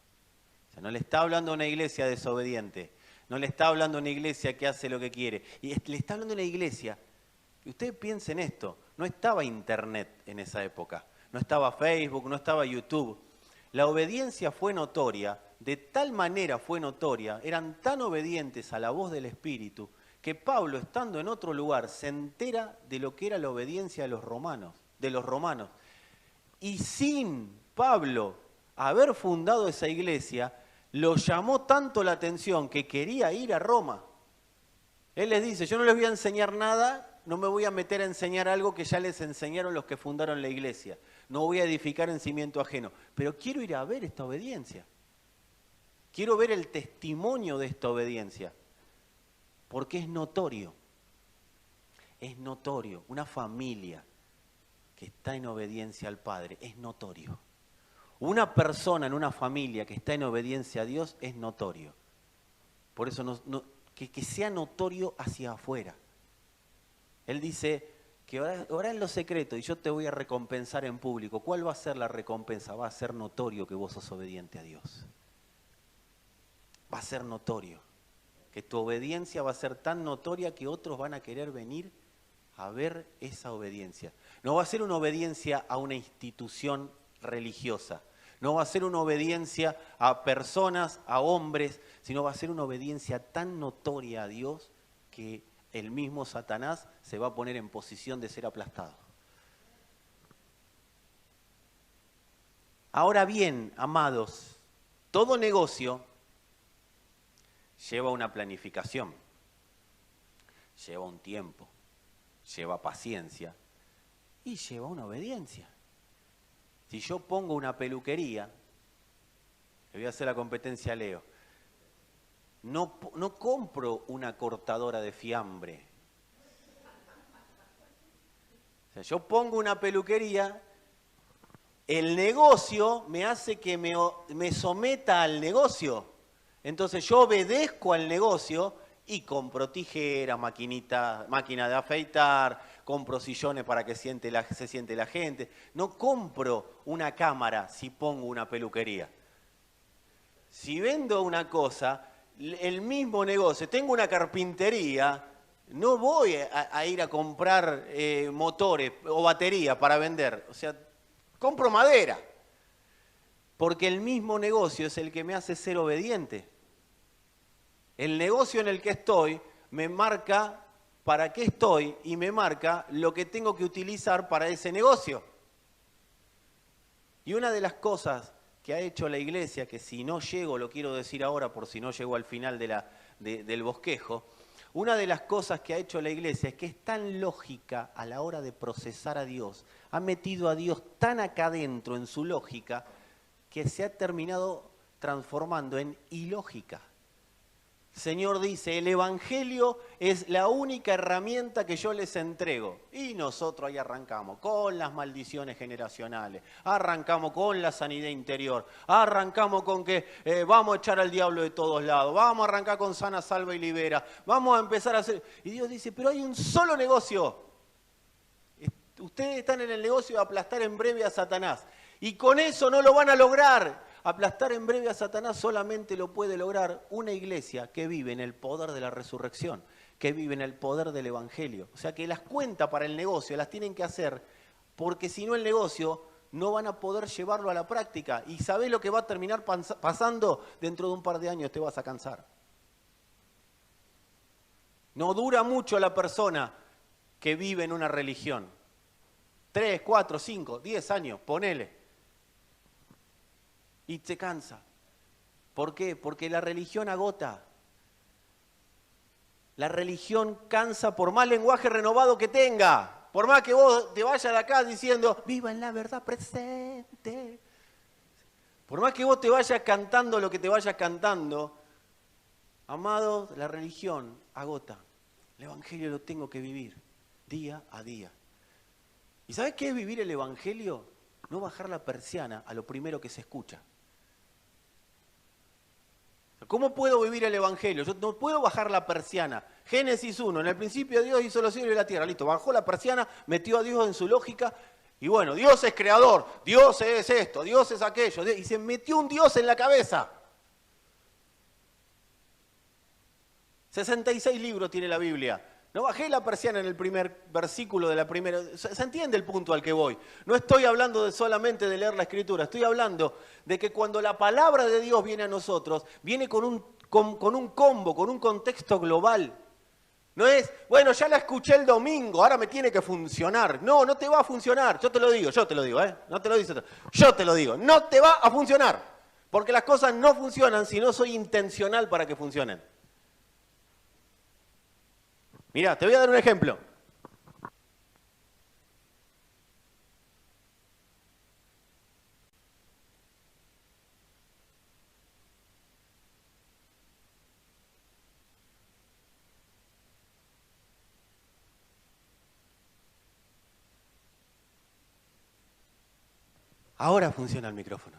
O sea, no le está hablando a una iglesia desobediente, no le está hablando a una iglesia que hace lo que quiere, y le está hablando a una iglesia, y ustedes piensen esto, no estaba internet en esa época, no estaba Facebook, no estaba YouTube. La obediencia fue notoria, de tal manera fue notoria, eran tan obedientes a la voz del Espíritu, que Pablo, estando en otro lugar, se entera de lo que era la obediencia de los romanos. Y sin Pablo haber fundado esa iglesia, lo llamó tanto la atención que quería ir a Roma. Él les dice, yo no les voy a enseñar nada, no me voy a meter a enseñar algo que ya les enseñaron los que fundaron la iglesia. No voy a edificar en cimiento ajeno, pero quiero ir a ver esta obediencia. Quiero ver el testimonio de esta obediencia, porque es notorio. Es notorio, una familia que está en obediencia al Padre, es notorio. Una persona en una familia que está en obediencia a Dios es notorio. Por eso que sea notorio hacia afuera. Él dice que orá en lo secreto y yo te voy a recompensar en público. ¿Cuál va a ser la recompensa? Va a ser notorio que vos sos obediente a Dios. Va a ser notorio. Que tu obediencia va a ser tan notoria que otros van a querer venir a ver esa obediencia. No va a ser una obediencia a una institución religiosa. No va a ser una obediencia a personas, a hombres, sino va a ser una obediencia tan notoria a Dios que el mismo Satanás se va a poner en posición de ser aplastado. Ahora bien, amados, todo negocio lleva una planificación, lleva un tiempo, lleva paciencia y lleva una obediencia. Si yo pongo una peluquería, le voy a hacer la competencia a Leo, no compro una cortadora de fiambre. O sea, yo pongo una peluquería, el negocio me hace que me someta al negocio. Entonces yo obedezco al negocio y compro tijeras, máquina de afeitar, compro sillones para que se siente la gente. No compro una cámara si pongo una peluquería. Si vendo una cosa, el mismo negocio, tengo una carpintería, no voy a ir a comprar motores o baterías para vender. O sea, compro madera. Porque el mismo negocio es el que me hace ser obediente. El negocio en el que estoy me marca para qué estoy y me marca lo que tengo que utilizar para ese negocio. Y una de las cosas que ha hecho la iglesia, que si no llego, lo quiero decir ahora por si no llego al final del bosquejo, una de las cosas que ha hecho la iglesia es que es tan lógica a la hora de procesar a Dios, ha metido a Dios tan acá adentro en su lógica, que se ha terminado transformando en ilógica. Señor dice, el Evangelio es la única herramienta que yo les entrego. Y nosotros ahí arrancamos con las maldiciones generacionales, arrancamos con la sanidad interior, arrancamos con que vamos a echar al diablo de todos lados, vamos a arrancar con sana, salva y libera, vamos a empezar a hacer... Y Dios dice, pero hay un solo negocio. Ustedes están en el negocio de aplastar en breve a Satanás. Y con eso no lo van a lograr. Aplastar en breve a Satanás solamente lo puede lograr una iglesia que vive en el poder de la resurrección, que vive en el poder del Evangelio. O sea que las cuentas para el negocio las tienen que hacer, porque si no el negocio no van a poder llevarlo a la práctica. Y ¿sabés lo que va a terminar pasando? Dentro de un par de años te vas a cansar. No dura mucho la persona que vive en una religión. 3, 4, 5, 10 años, ponele. Y se cansa. ¿Por qué? Porque la religión agota. La religión cansa por más lenguaje renovado que tenga. Por más que vos te vayas de acá diciendo, viva en la verdad presente. Por más que vos te vayas cantando lo que te vayas cantando, amados, la religión agota. El Evangelio lo tengo que vivir día a día. ¿Y sabés qué es vivir el Evangelio? No bajar la persiana a lo primero que se escucha. ¿Cómo puedo vivir el Evangelio? Yo no puedo bajar la persiana. Génesis 1, en el principio Dios hizo los cielos y la tierra. Listo, bajó la persiana, metió a Dios en su lógica. Y bueno, Dios es creador, Dios es esto, Dios es aquello. Y se metió un Dios en la cabeza. 66 libros tiene la Biblia. No bajé la persiana en el primer versículo de la primera... ¿Se entiende el punto al que voy? No estoy hablando solamente de leer la Escritura, estoy hablando de que cuando la palabra de Dios viene a nosotros, viene con un combo, con un contexto global. No es, bueno, ya la escuché el domingo, ahora me tiene que funcionar. No, no te va a funcionar, yo te lo digo, no te lo dice otro. Yo te lo digo, no te va a funcionar. Porque las cosas no funcionan si no soy intencional para que funcionen. Mirá, te voy a dar un ejemplo. Ahora funciona el micrófono.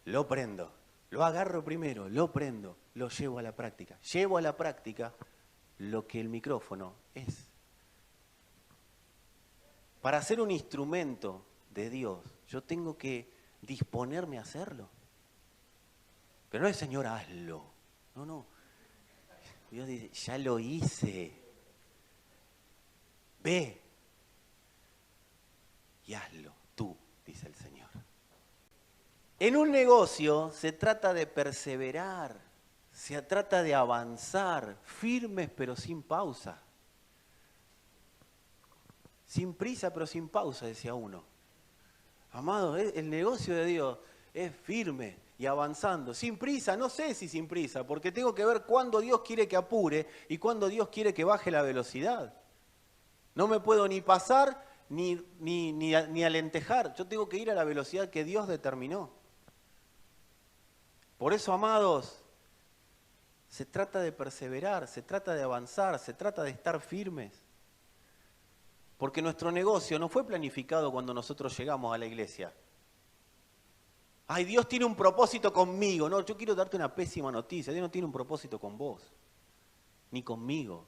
Lo prendo, lo agarro primero, lo prendo, lo llevo a la práctica. Llevo a la práctica lo que el micrófono es. Para ser un instrumento de Dios, yo tengo que disponerme a hacerlo. Pero no es, Señor, hazlo. No, no. Dios dice, ya lo hice. Ve y hazlo tú, dice el Señor. En un negocio se trata de perseverar, se trata de avanzar, firmes pero sin pausa. Sin prisa pero sin pausa, decía uno. Amado, el negocio de Dios es firme y avanzando. Sin prisa, no sé si sin prisa, porque tengo que ver cuándo Dios quiere que apure y cuándo Dios quiere que baje la velocidad. No me puedo ni pasar ni alentejar. Yo tengo que ir a la velocidad que Dios determinó. Por eso, amados, se trata de perseverar, se trata de avanzar, se trata de estar firmes. Porque nuestro negocio no fue planificado cuando nosotros llegamos a la iglesia. Ay, Dios tiene un propósito conmigo. No, yo quiero darte una pésima noticia. Dios no tiene un propósito con vos, ni conmigo.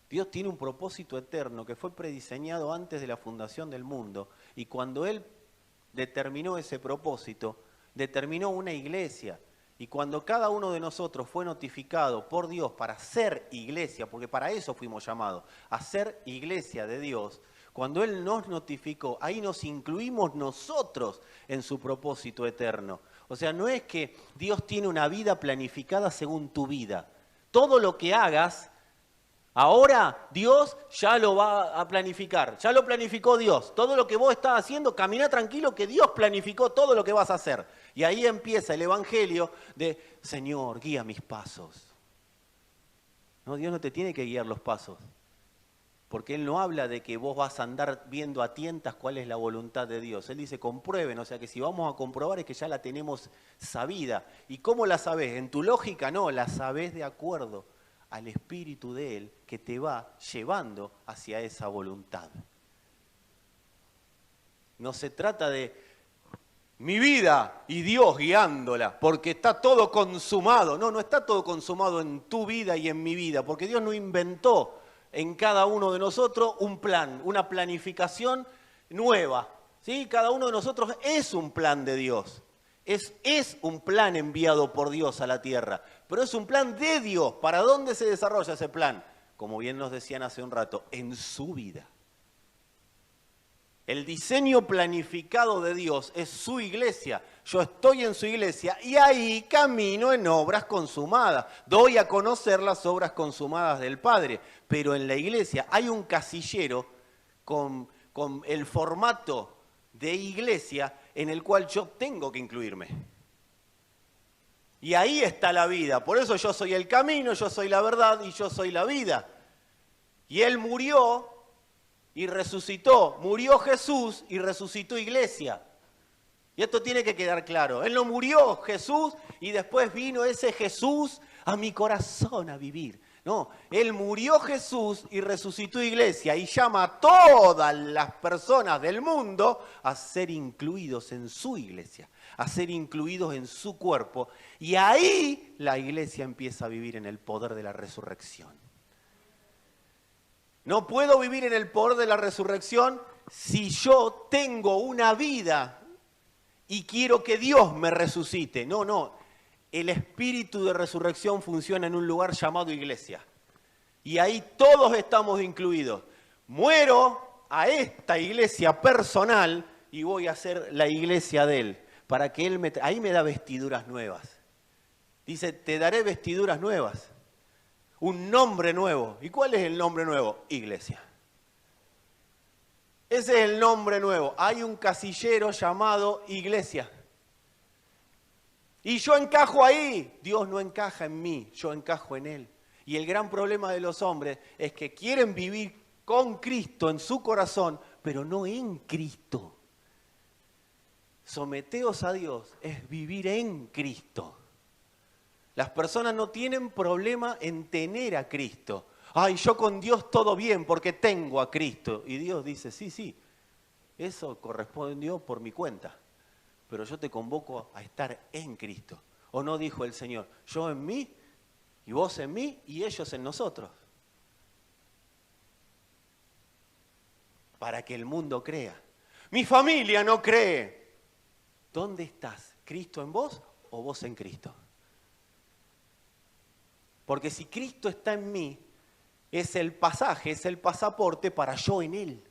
Dios tiene un propósito eterno que fue prediseñado antes de la fundación del mundo. Y cuando Él determinó ese propósito, determinó una iglesia. Y cuando cada uno de nosotros fue notificado por Dios para ser iglesia, porque para eso fuimos llamados, a ser iglesia de Dios, cuando Él nos notificó, ahí nos incluimos nosotros en su propósito eterno. O sea, no es que Dios tiene una vida planificada según tu vida. Todo lo que hagas, ahora Dios ya lo va a planificar, ya lo planificó Dios. Todo lo que vos estás haciendo, camina tranquilo que Dios planificó todo lo que vas a hacer. Y ahí empieza el evangelio de, Señor, guía mis pasos. No, Dios no te tiene que guiar los pasos. Porque Él no habla de que vos vas a andar viendo a tientas cuál es la voluntad de Dios. Él dice, comprueben, o sea que si vamos a comprobar es que ya la tenemos sabida. ¿Y cómo la sabés? En tu lógica no, la sabés de acuerdo al Espíritu de Él que te va llevando hacia esa voluntad. No se trata de mi vida y Dios guiándola, porque está todo consumado. No, no está todo consumado en tu vida y en mi vida, porque Dios no inventó en cada uno de nosotros un plan, una planificación nueva. ¿Sí? Cada uno de nosotros es un plan de Dios. Es un plan enviado por Dios a la tierra, pero es un plan de Dios. ¿Para dónde se desarrolla ese plan? Como bien nos decían hace un rato, en su vida. El diseño planificado de Dios es su iglesia. Yo estoy en su iglesia y ahí camino en obras consumadas. Doy a conocer las obras consumadas del Padre. Pero en la iglesia hay un casillero con el formato de iglesia en el cual yo tengo que incluirme. Y ahí está la vida. Por eso yo soy el camino, yo soy la verdad y yo soy la vida. Y Él murió y resucitó. Murió Jesús y resucitó iglesia. Y esto tiene que quedar claro. Él no murió Jesús y después vino ese Jesús a mi corazón a vivir. No, Él murió Jesús y resucitó iglesia y llama a todas las personas del mundo a ser incluidos en su iglesia, a ser incluidos en su cuerpo. Y ahí la iglesia empieza a vivir en el poder de la resurrección. No puedo vivir en el poder de la resurrección si yo tengo una vida y quiero que Dios me resucite. No, no. El espíritu de resurrección funciona en un lugar llamado iglesia. Y ahí todos estamos incluidos. Muero a esta iglesia personal y voy a ser la iglesia de Él. Para que Él ahí me da vestiduras nuevas. Dice, te daré vestiduras nuevas. Un nombre nuevo. ¿Y cuál es el nombre nuevo? Iglesia. Ese es el nombre nuevo. Hay un casillero llamado iglesia. Y yo encajo ahí. Dios no encaja en mí, yo encajo en Él. Y el gran problema de los hombres es que quieren vivir con Cristo en su corazón, pero no en Cristo. Someteos a Dios es vivir en Cristo. Las personas no tienen problema en tener a Cristo. Ay, yo con Dios todo bien porque tengo a Cristo. Y Dios dice, sí, eso correspondió por mi cuenta. Pero yo te convoco a estar en Cristo. ¿O no dijo el Señor? Yo en mí, y vos en mí, y ellos en nosotros. Para que el mundo crea. Mi familia no cree. ¿Dónde estás? ¿Cristo en vos o vos en Cristo? Porque si Cristo está en mí, es el pasaje, es el pasaporte para yo en Él.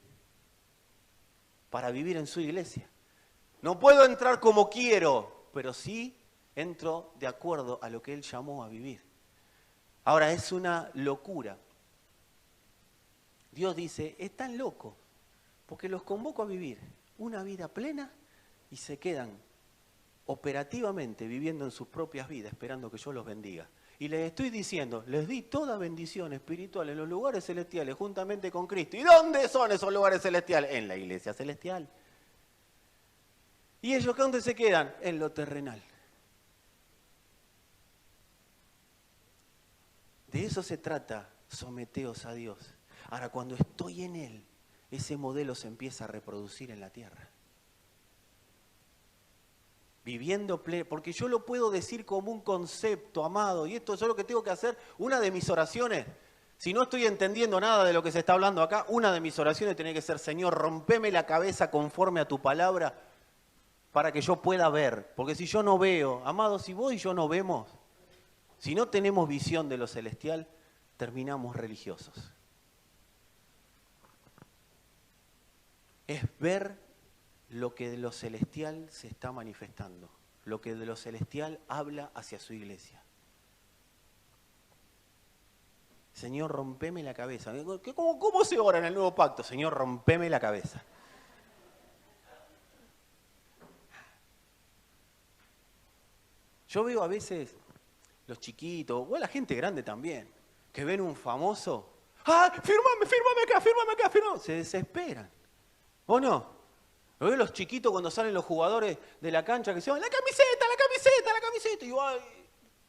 Para vivir en su iglesia. No puedo entrar como quiero, pero sí entro de acuerdo a lo que Él llamó a vivir. Ahora, es una locura. Dios dice, están locos, porque los convoco a vivir una vida plena y se quedan operativamente viviendo en sus propias vidas, esperando que yo los bendiga. Y les estoy diciendo, les di toda bendición espiritual en los lugares celestiales juntamente con Cristo. ¿Y dónde son esos lugares celestiales? En la iglesia celestial. ¿Y ellos dónde se quedan? En lo terrenal. De eso se trata, someteos a Dios. Ahora, cuando estoy en Él, ese modelo se empieza a reproducir en la tierra. Viviendo pleno, porque yo lo puedo decir como un concepto, amado, y esto es lo que tengo que hacer. Una de mis oraciones, si no estoy entendiendo nada de lo que se está hablando acá, una de mis oraciones tiene que ser, Señor, rompeme la cabeza conforme a tu palabra para que yo pueda ver. Porque si yo no veo, amado, si vos y yo no vemos, si no tenemos visión de lo celestial, terminamos religiosos. Es ver lo que de lo celestial se está manifestando, lo que de lo celestial habla hacia su iglesia. Señor, rompeme la cabeza. ¿Cómo se ora en el nuevo pacto? Señor, rompeme la cabeza. Yo veo a veces los chiquitos, o la gente grande también, que ven un famoso. ¡Ah, fírmame acá! Se desesperan. ¿O no? ¿Lo ven los chiquitos cuando salen los jugadores de la cancha que se van, la camiseta! Y ay,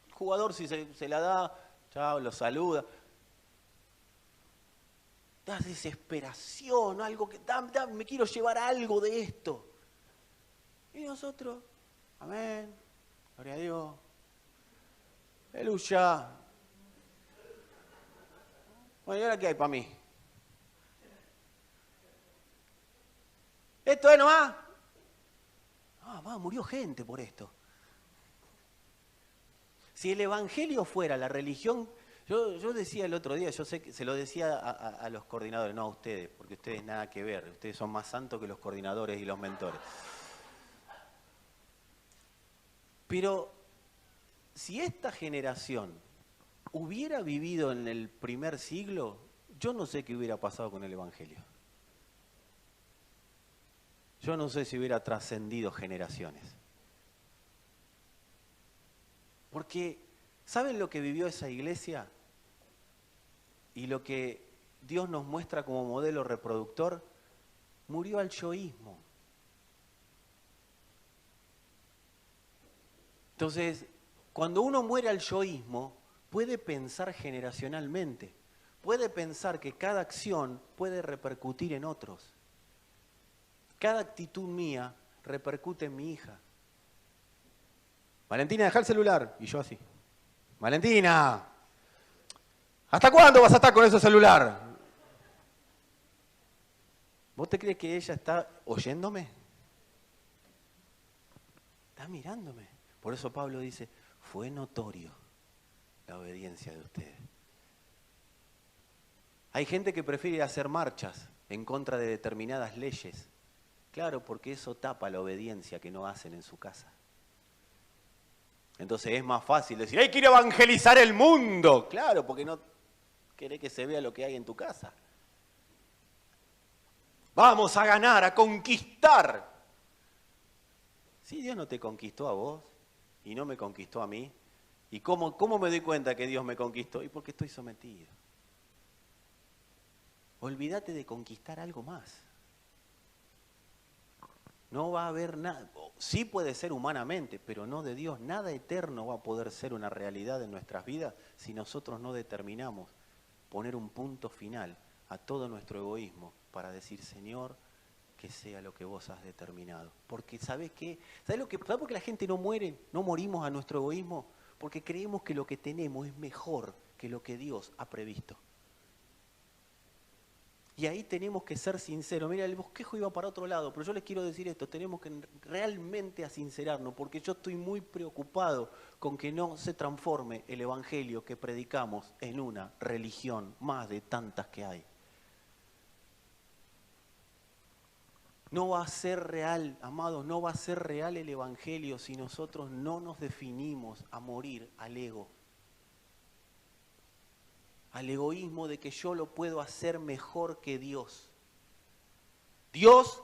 el jugador si se la da, chao, lo saluda. Da desesperación, algo que, me quiero llevar algo de esto. Y nosotros, amén, gloria a Dios, aleluya. Bueno, ¿y ahora qué hay para mí? ¿Esto es nomás? Murió gente por esto. Si el evangelio fuera la religión, yo decía el otro día, yo sé que se lo decía a los coordinadores, no a ustedes, porque ustedes nada que ver, ustedes son más santos que los coordinadores y los mentores. Pero si esta generación hubiera vivido en el primer siglo, yo no sé qué hubiera pasado con el evangelio. Yo no sé si hubiera trascendido generaciones. Porque, ¿saben lo que vivió esa iglesia? Y lo que Dios nos muestra como modelo reproductor, murió al yoísmo. Entonces, cuando uno muere al yoísmo, puede pensar generacionalmente, puede pensar que cada acción puede repercutir en otros. Cada actitud mía repercute en mi hija. Valentina, deja el celular. Y yo así. Valentina, ¿hasta cuándo vas a estar con ese celular? ¿Vos te crees que ella está oyéndome? Está mirándome. Por eso Pablo dice, fue notorio la obediencia de ustedes. Hay gente que prefiere hacer marchas en contra de determinadas leyes. Claro, porque eso tapa la obediencia que no hacen en su casa. Entonces es más fácil decir, hay que ir a evangelizar el mundo. Claro, porque no querés que se vea lo que hay en tu casa. Vamos a ganar, a conquistar. Si Dios no te conquistó a vos y no me conquistó a mí, ¿y cómo me doy cuenta que Dios me conquistó? Y porque estoy sometido. Olvídate de conquistar algo más. No va a haber nada, sí puede ser humanamente, pero no de Dios. Nada eterno va a poder ser una realidad en nuestras vidas si nosotros no determinamos poner un punto final a todo nuestro egoísmo para decir, Señor, que sea lo que vos has determinado. Porque ¿sabés qué? ¿Sabés por qué la gente no muere? No morimos a nuestro egoísmo. Porque creemos que lo que tenemos es mejor que lo que Dios ha previsto. Y ahí tenemos que ser sinceros. Mira, el bosquejo iba para otro lado, pero yo les quiero decir esto, tenemos que realmente asincerarnos, porque yo estoy muy preocupado con que no se transforme el evangelio que predicamos en una religión más de tantas que hay. No va a ser real, amados, no va a ser real el evangelio si nosotros no nos definimos a morir al ego. Al egoísmo de que yo lo puedo hacer mejor que Dios. Dios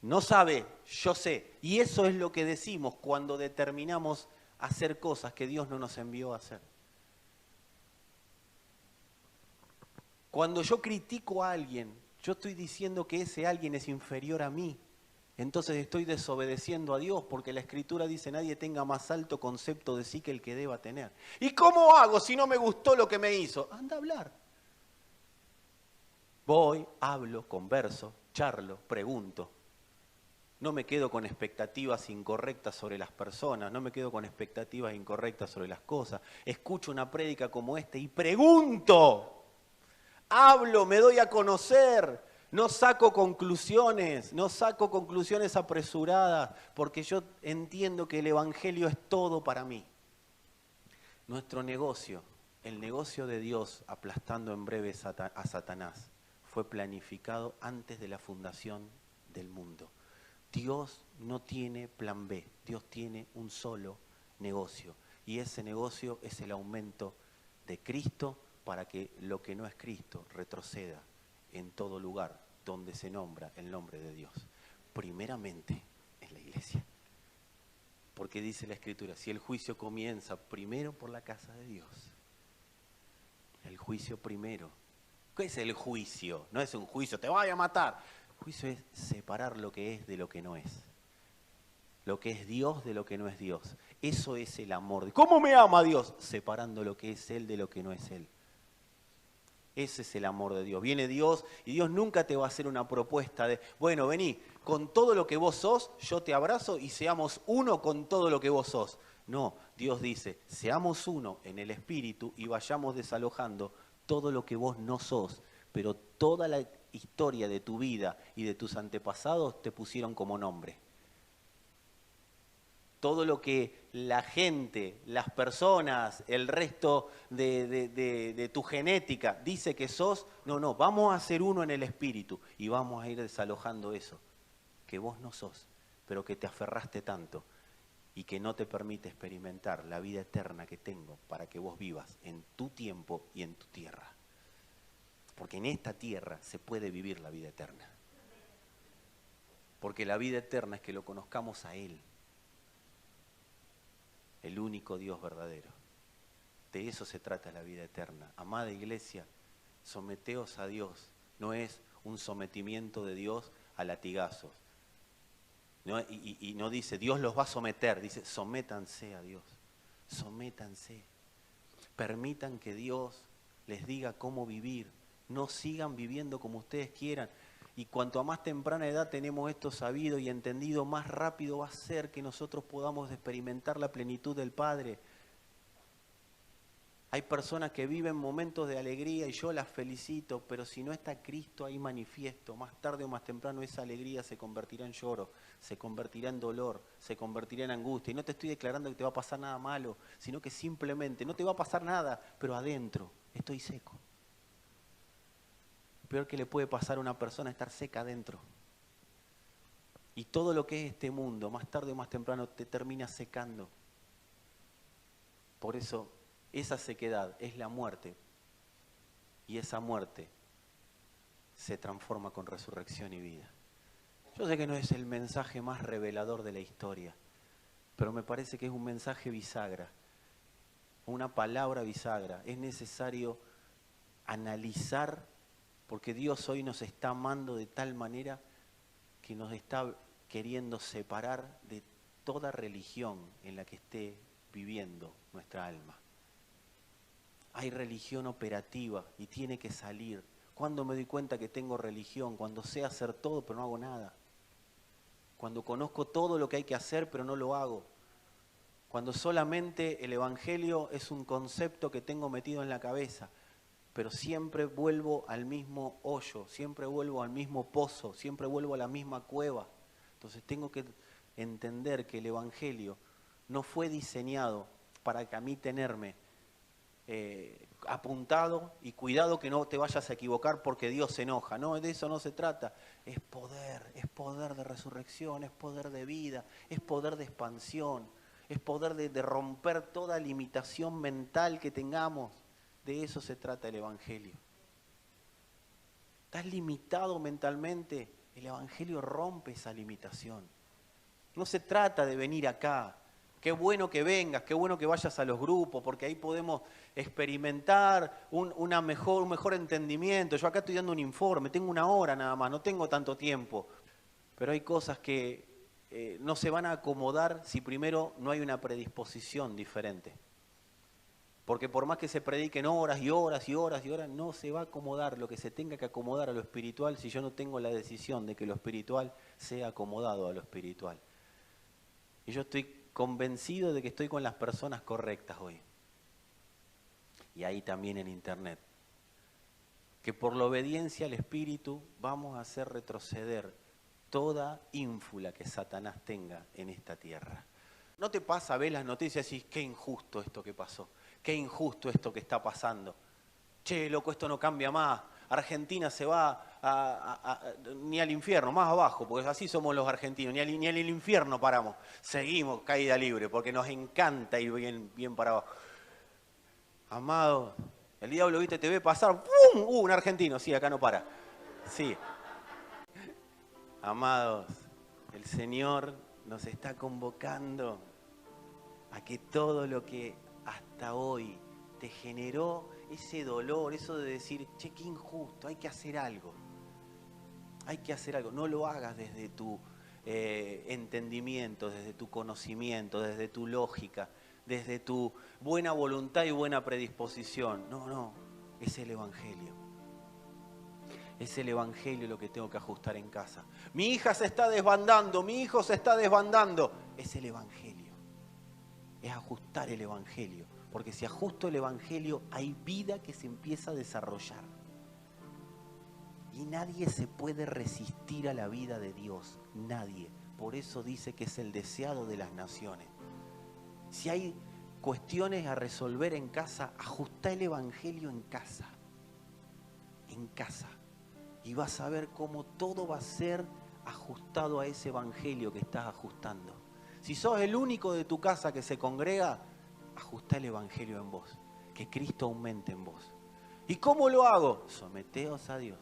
no sabe, yo sé. Y eso es lo que decimos cuando determinamos hacer cosas que Dios no nos envió a hacer. Cuando yo critico a alguien, yo estoy diciendo que ese alguien es inferior a mí. Entonces estoy desobedeciendo a Dios porque la Escritura dice nadie tenga más alto concepto de sí que el que deba tener. ¿Y cómo hago si no me gustó lo que me hizo? Anda a hablar. Voy, hablo, converso, charlo, pregunto. No me quedo con expectativas incorrectas sobre las personas, no me quedo con expectativas incorrectas sobre las cosas. Escucho una prédica como esta y pregunto. Hablo, me doy a conocer. No saco conclusiones apresuradas, porque yo entiendo que el Evangelio es todo para mí. Nuestro negocio, el negocio de Dios aplastando en breve a Satanás, fue planificado antes de la fundación del mundo. Dios no tiene plan B, Dios tiene un solo negocio, y ese negocio es el aumento de Cristo para que lo que no es Cristo retroceda en todo lugar donde se nombra el nombre de Dios. Primeramente en la iglesia. Porque dice la Escritura, si el juicio comienza primero por la casa de Dios, el juicio primero ¿Qué es el juicio? No es un juicio, te voy a matar. El juicio es separar lo que es de lo que no es. Lo que es Dios de lo que no es Dios. Eso es el amor. ¿Cómo me ama Dios? Separando lo que es Él de lo que no es Él. Ese es el amor de Dios. Viene Dios y Dios nunca te va a hacer una propuesta de, bueno, vení, con todo lo que vos sos, yo te abrazo y seamos uno con todo lo que vos sos. No, Dios dice, seamos uno en el espíritu y vayamos desalojando todo lo que vos no sos, pero toda la historia de tu vida y de tus antepasados te pusieron como nombre. Todo lo que la gente, las personas, el resto de tu genética dice que sos, no, vamos a ser uno en el espíritu y vamos a ir desalojando eso, que vos no sos, pero que te aferraste tanto y que no te permite experimentar la vida eterna que tengo para que vos vivas en tu tiempo y en tu tierra. Porque en esta tierra se puede vivir la vida eterna. Porque la vida eterna es que lo conozcamos a Él. El único Dios verdadero. De eso se trata la vida eterna. Amada iglesia, someteos a Dios. No es un sometimiento de Dios a latigazos. No, y no dice, Dios los va a someter. Dice, sométanse a Dios. Sométanse. Permitan que Dios les diga cómo vivir. No sigan viviendo como ustedes quieran. Y cuanto a más temprana edad tenemos esto sabido y entendido, más rápido va a ser que nosotros podamos experimentar la plenitud del Padre. Hay personas que viven momentos de alegría y yo las felicito, pero si no está Cristo ahí manifiesto, más tarde o más temprano esa alegría se convertirá en lloro, se convertirá en dolor, se convertirá en angustia. Y no te estoy declarando que te va a pasar nada malo, sino que simplemente no te va a pasar nada, pero adentro estoy seco. Peor que le puede pasar a una persona es estar seca adentro. Y todo lo que es este mundo, más tarde o más temprano, te termina secando. Por eso, esa sequedad es la muerte. Y esa muerte se transforma con resurrección y vida. Yo sé que no es el mensaje más revelador de la historia, pero me parece que es un mensaje bisagra, una palabra bisagra. Es necesario analizar, porque Dios hoy nos está amando de tal manera que nos está queriendo separar de toda religión en la que esté viviendo nuestra alma. Hay religión operativa y tiene que salir. ¿Cuándo me doy cuenta que tengo religión? Cuando sé hacer todo pero no hago nada. Cuando conozco todo lo que hay que hacer pero no lo hago. Cuando solamente el Evangelio es un concepto que tengo metido en la cabeza, pero siempre vuelvo al mismo hoyo, siempre vuelvo al mismo pozo, siempre vuelvo a la misma cueva. Entonces tengo que entender que el Evangelio no fue diseñado para que a mí tenerme apuntado y cuidado que no te vayas a equivocar porque Dios se enoja. No, de eso no se trata. Es poder de resurrección, es poder de vida, es poder de expansión, es poder de romper toda limitación mental que tengamos. De eso se trata el Evangelio. ¿Estás limitado mentalmente? El Evangelio rompe esa limitación. No se trata de venir acá. Qué bueno que vengas, qué bueno que vayas a los grupos, porque ahí podemos experimentar un mejor entendimiento. Yo acá estoy dando un informe, tengo 1 hora nada más, no tengo tanto tiempo. Pero hay cosas que no se van a acomodar si primero no hay una predisposición diferente. Porque por más que se prediquen horas y horas y horas y horas, no se va a acomodar lo que se tenga que acomodar a lo espiritual si yo no tengo la decisión de que lo espiritual sea acomodado a lo espiritual. Y yo estoy convencido de que estoy con las personas correctas hoy. Y ahí también en internet. Que por la obediencia al Espíritu vamos a hacer retroceder toda ínfula que Satanás tenga en esta tierra. ¿No te pasa, ves las noticias y decís, qué injusto esto que pasó? Qué injusto esto que está pasando. Che, loco, esto no cambia más. Argentina se va ni al infierno, más abajo, porque así somos los argentinos, ni al infierno paramos. Seguimos caída libre, porque nos encanta ir bien para abajo. Amado, el diablo, viste, te ve pasar, ¡pum! Un argentino, sí, acá no para. Sí. Amados, el Señor nos está convocando a que todo lo que hasta hoy te generó ese dolor, eso de decir, che, qué injusto, hay que hacer algo. Hay que hacer algo. No lo hagas desde tu entendimiento, desde tu conocimiento, desde tu lógica, desde tu buena voluntad y buena predisposición. No, no, es el Evangelio. Es el Evangelio lo que tengo que ajustar en casa. Mi hija se está desbandando, mi hijo se está desbandando. Es el Evangelio. Es ajustar el Evangelio. Porque si ajusto el Evangelio, hay vida que se empieza a desarrollar. Y nadie se puede resistir a la vida de Dios. Nadie. Por eso dice que es el deseado de las naciones. Si hay cuestiones a resolver en casa, ajusta el Evangelio en casa. En casa. Y vas a ver cómo todo va a ser ajustado a ese Evangelio que estás ajustando. Si sos el único de tu casa que se congrega, ajusta el Evangelio en vos. Que Cristo aumente en vos. ¿Y cómo lo hago? Someteos a Dios.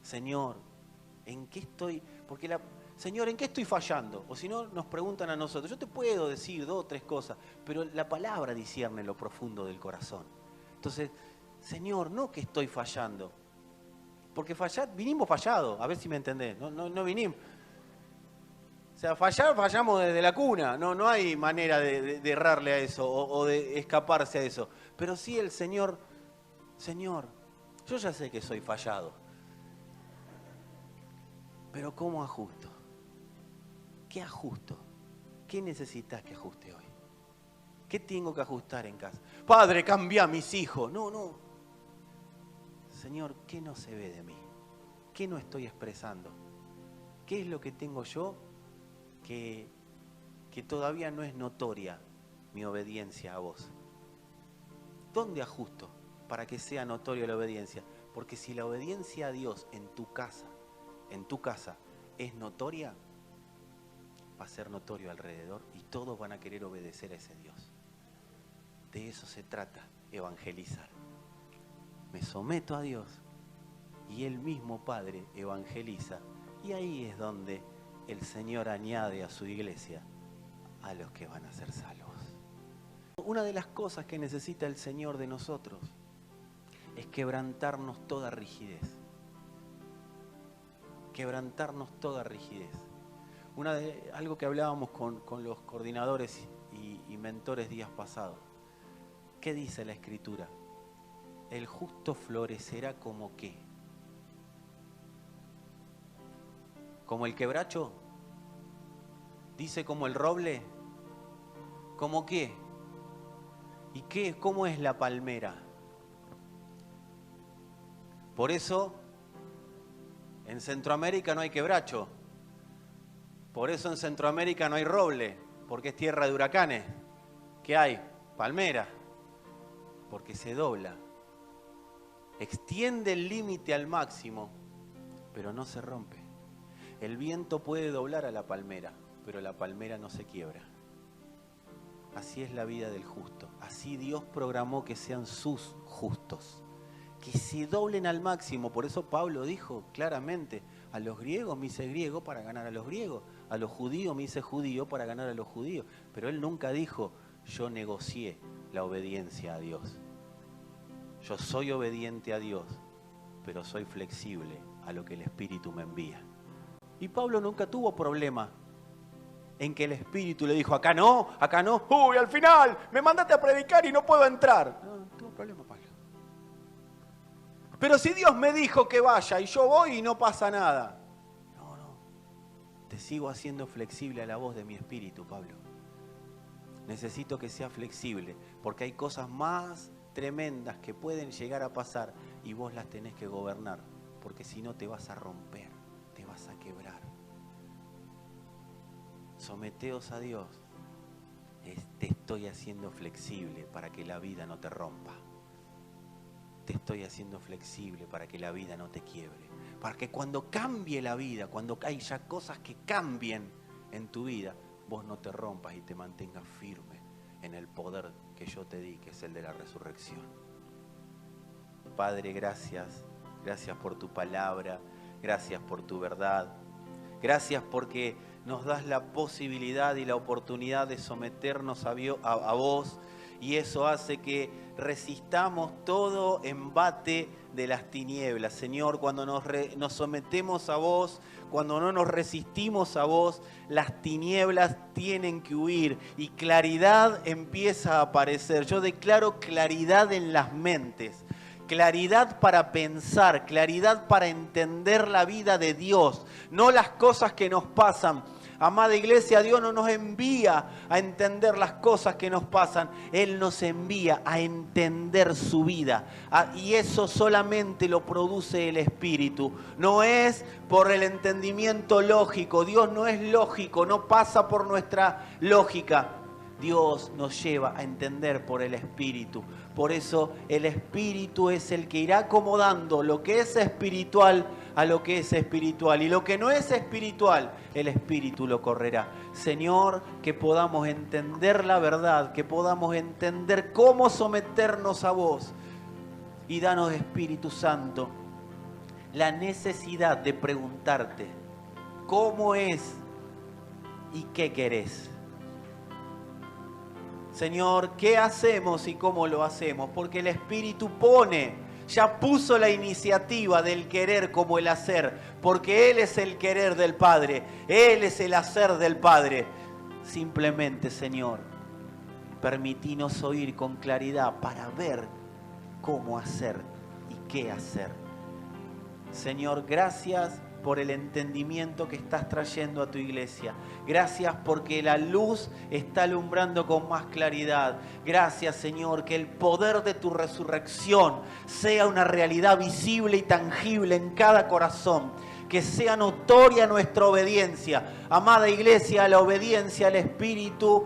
Señor, ¿en qué estoy? Porque Señor, ¿en qué estoy fallando? O si no, nos preguntan a nosotros. Yo te puedo decir 2 o 3 cosas, pero la palabra discierne lo profundo del corazón. Entonces, Señor, no que estoy fallando. Porque vinimos fallados, a ver si me entendés. No vinimos. O sea, fallamos desde la cuna. No hay manera de errarle a eso o de escaparse a eso. Pero sí el Señor, yo ya sé que soy fallado. Pero ¿cómo ajusto? ¿Qué ajusto? ¿Qué necesitas que ajuste hoy? ¿Qué tengo que ajustar en casa? Padre, cambia a mis hijos. No. Señor, ¿qué no se ve de mí? ¿Qué no estoy expresando? ¿Qué es lo que tengo yo que todavía no es notoria mi obediencia a vos? ¿Dónde ajusto para que sea notoria la obediencia? Porque si la obediencia a Dios en tu casa es notoria, va a ser notorio alrededor y todos van a querer obedecer a ese Dios. De eso se trata, evangelizar. Me someto a Dios y el mismo Padre evangeliza y ahí es donde el Señor añade a su iglesia a los que van a ser salvos. Una de las cosas que necesita el Señor de nosotros es quebrantarnos toda rigidez. Quebrantarnos toda rigidez. Algo que hablábamos con los coordinadores y mentores días pasados. ¿Qué dice la Escritura? El justo florecerá como ¿qué? ¿Como el quebracho? ¿Dice como el roble? ¿Cómo qué? ¿Y qué? ¿Cómo es la palmera? Por eso en Centroamérica no hay quebracho. Por eso en Centroamérica no hay roble, porque es tierra de huracanes. ¿Qué hay? Palmera. Porque se dobla. Extiende el límite al máximo, pero no se rompe. El viento puede doblar a la palmera, pero la palmera no se quiebra. Así es la vida del justo. Así Dios programó que sean sus justos. Que se doblen al máximo. Por eso Pablo dijo claramente, a los griegos me hice griego para ganar a los griegos. A los judíos me hice judío para ganar a los judíos. Pero él nunca dijo, yo negocié la obediencia a Dios. Yo soy obediente a Dios, pero soy flexible a lo que el Espíritu me envía. Y Pablo nunca tuvo problema en que el Espíritu le dijo, acá no, uy, al final me mandaste a predicar y no puedo entrar. No tuvo problema, Pablo. Pero si Dios me dijo que vaya y yo voy y no pasa nada. No, te sigo haciendo flexible a la voz de mi Espíritu, Pablo. Necesito que sea flexible, porque hay cosas más tremendas que pueden llegar a pasar y vos las tenés que gobernar, porque si no te vas a romper, te vas a quebrar. Someteos a Dios. Te estoy haciendo flexible para que la vida no te rompa. Te estoy haciendo flexible para que la vida no te quiebre. Para que cuando cambie la vida, cuando haya cosas que cambien en tu vida, vos no te rompas y te mantengas firme en el poder que yo te di, que es el de la resurrección. Padre, gracias. Gracias por tu palabra. Gracias por tu verdad. Gracias porque nos das la posibilidad y la oportunidad de someternos a vos Y eso hace que resistamos todo embate de las tinieblas. Señor, cuando nos sometemos a vos, cuando no nos resistimos a vos, las tinieblas tienen que huir y claridad empieza a aparecer. Yo declaro claridad en las mentes, claridad para pensar, claridad para entender la vida de Dios, no las cosas que nos pasan. Amada iglesia, Dios no nos envía a entender las cosas que nos pasan. Él nos envía a entender su vida. Y eso solamente lo produce el Espíritu. No es por el entendimiento lógico. Dios no es lógico, no pasa por nuestra lógica. Dios nos lleva a entender por el Espíritu. Por eso el Espíritu es el que irá acomodando lo que es espiritual a lo que es espiritual. Y lo que no es espiritual, el Espíritu lo correrá. Señor, que podamos entender la verdad, que podamos entender cómo someternos a vos. Y danos, Espíritu Santo, la necesidad de preguntarte cómo es y qué querés. Señor, ¿qué hacemos y cómo lo hacemos? Porque el Espíritu ya puso la iniciativa del querer como el hacer, porque Él es el querer del Padre, Él es el hacer del Padre. Simplemente, Señor, permítinos oír con claridad para ver cómo hacer y qué hacer. Señor, gracias por el entendimiento que estás trayendo a tu iglesia. Gracias porque la luz está alumbrando con más claridad. Gracias, Señor, que el poder de tu resurrección sea una realidad visible y tangible en cada corazón. Que sea notoria nuestra obediencia. Amada iglesia, la obediencia al Espíritu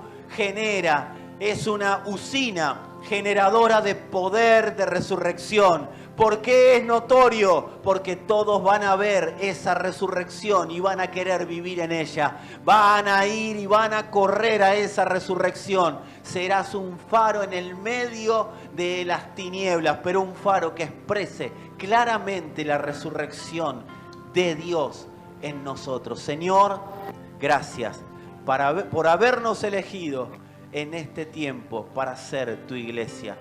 es una usina generadora de poder, de resurrección. ¿Por qué es notorio? Porque todos van a ver esa resurrección y van a querer vivir en ella. Van a ir y van a correr a esa resurrección. Serás un faro en el medio de las tinieblas, pero un faro que exprese claramente la resurrección de Dios en nosotros. Señor, gracias por habernos elegido en este tiempo para ser tu iglesia.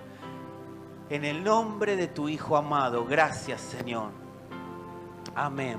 En el nombre de tu Hijo amado, gracias, Señor. Amén.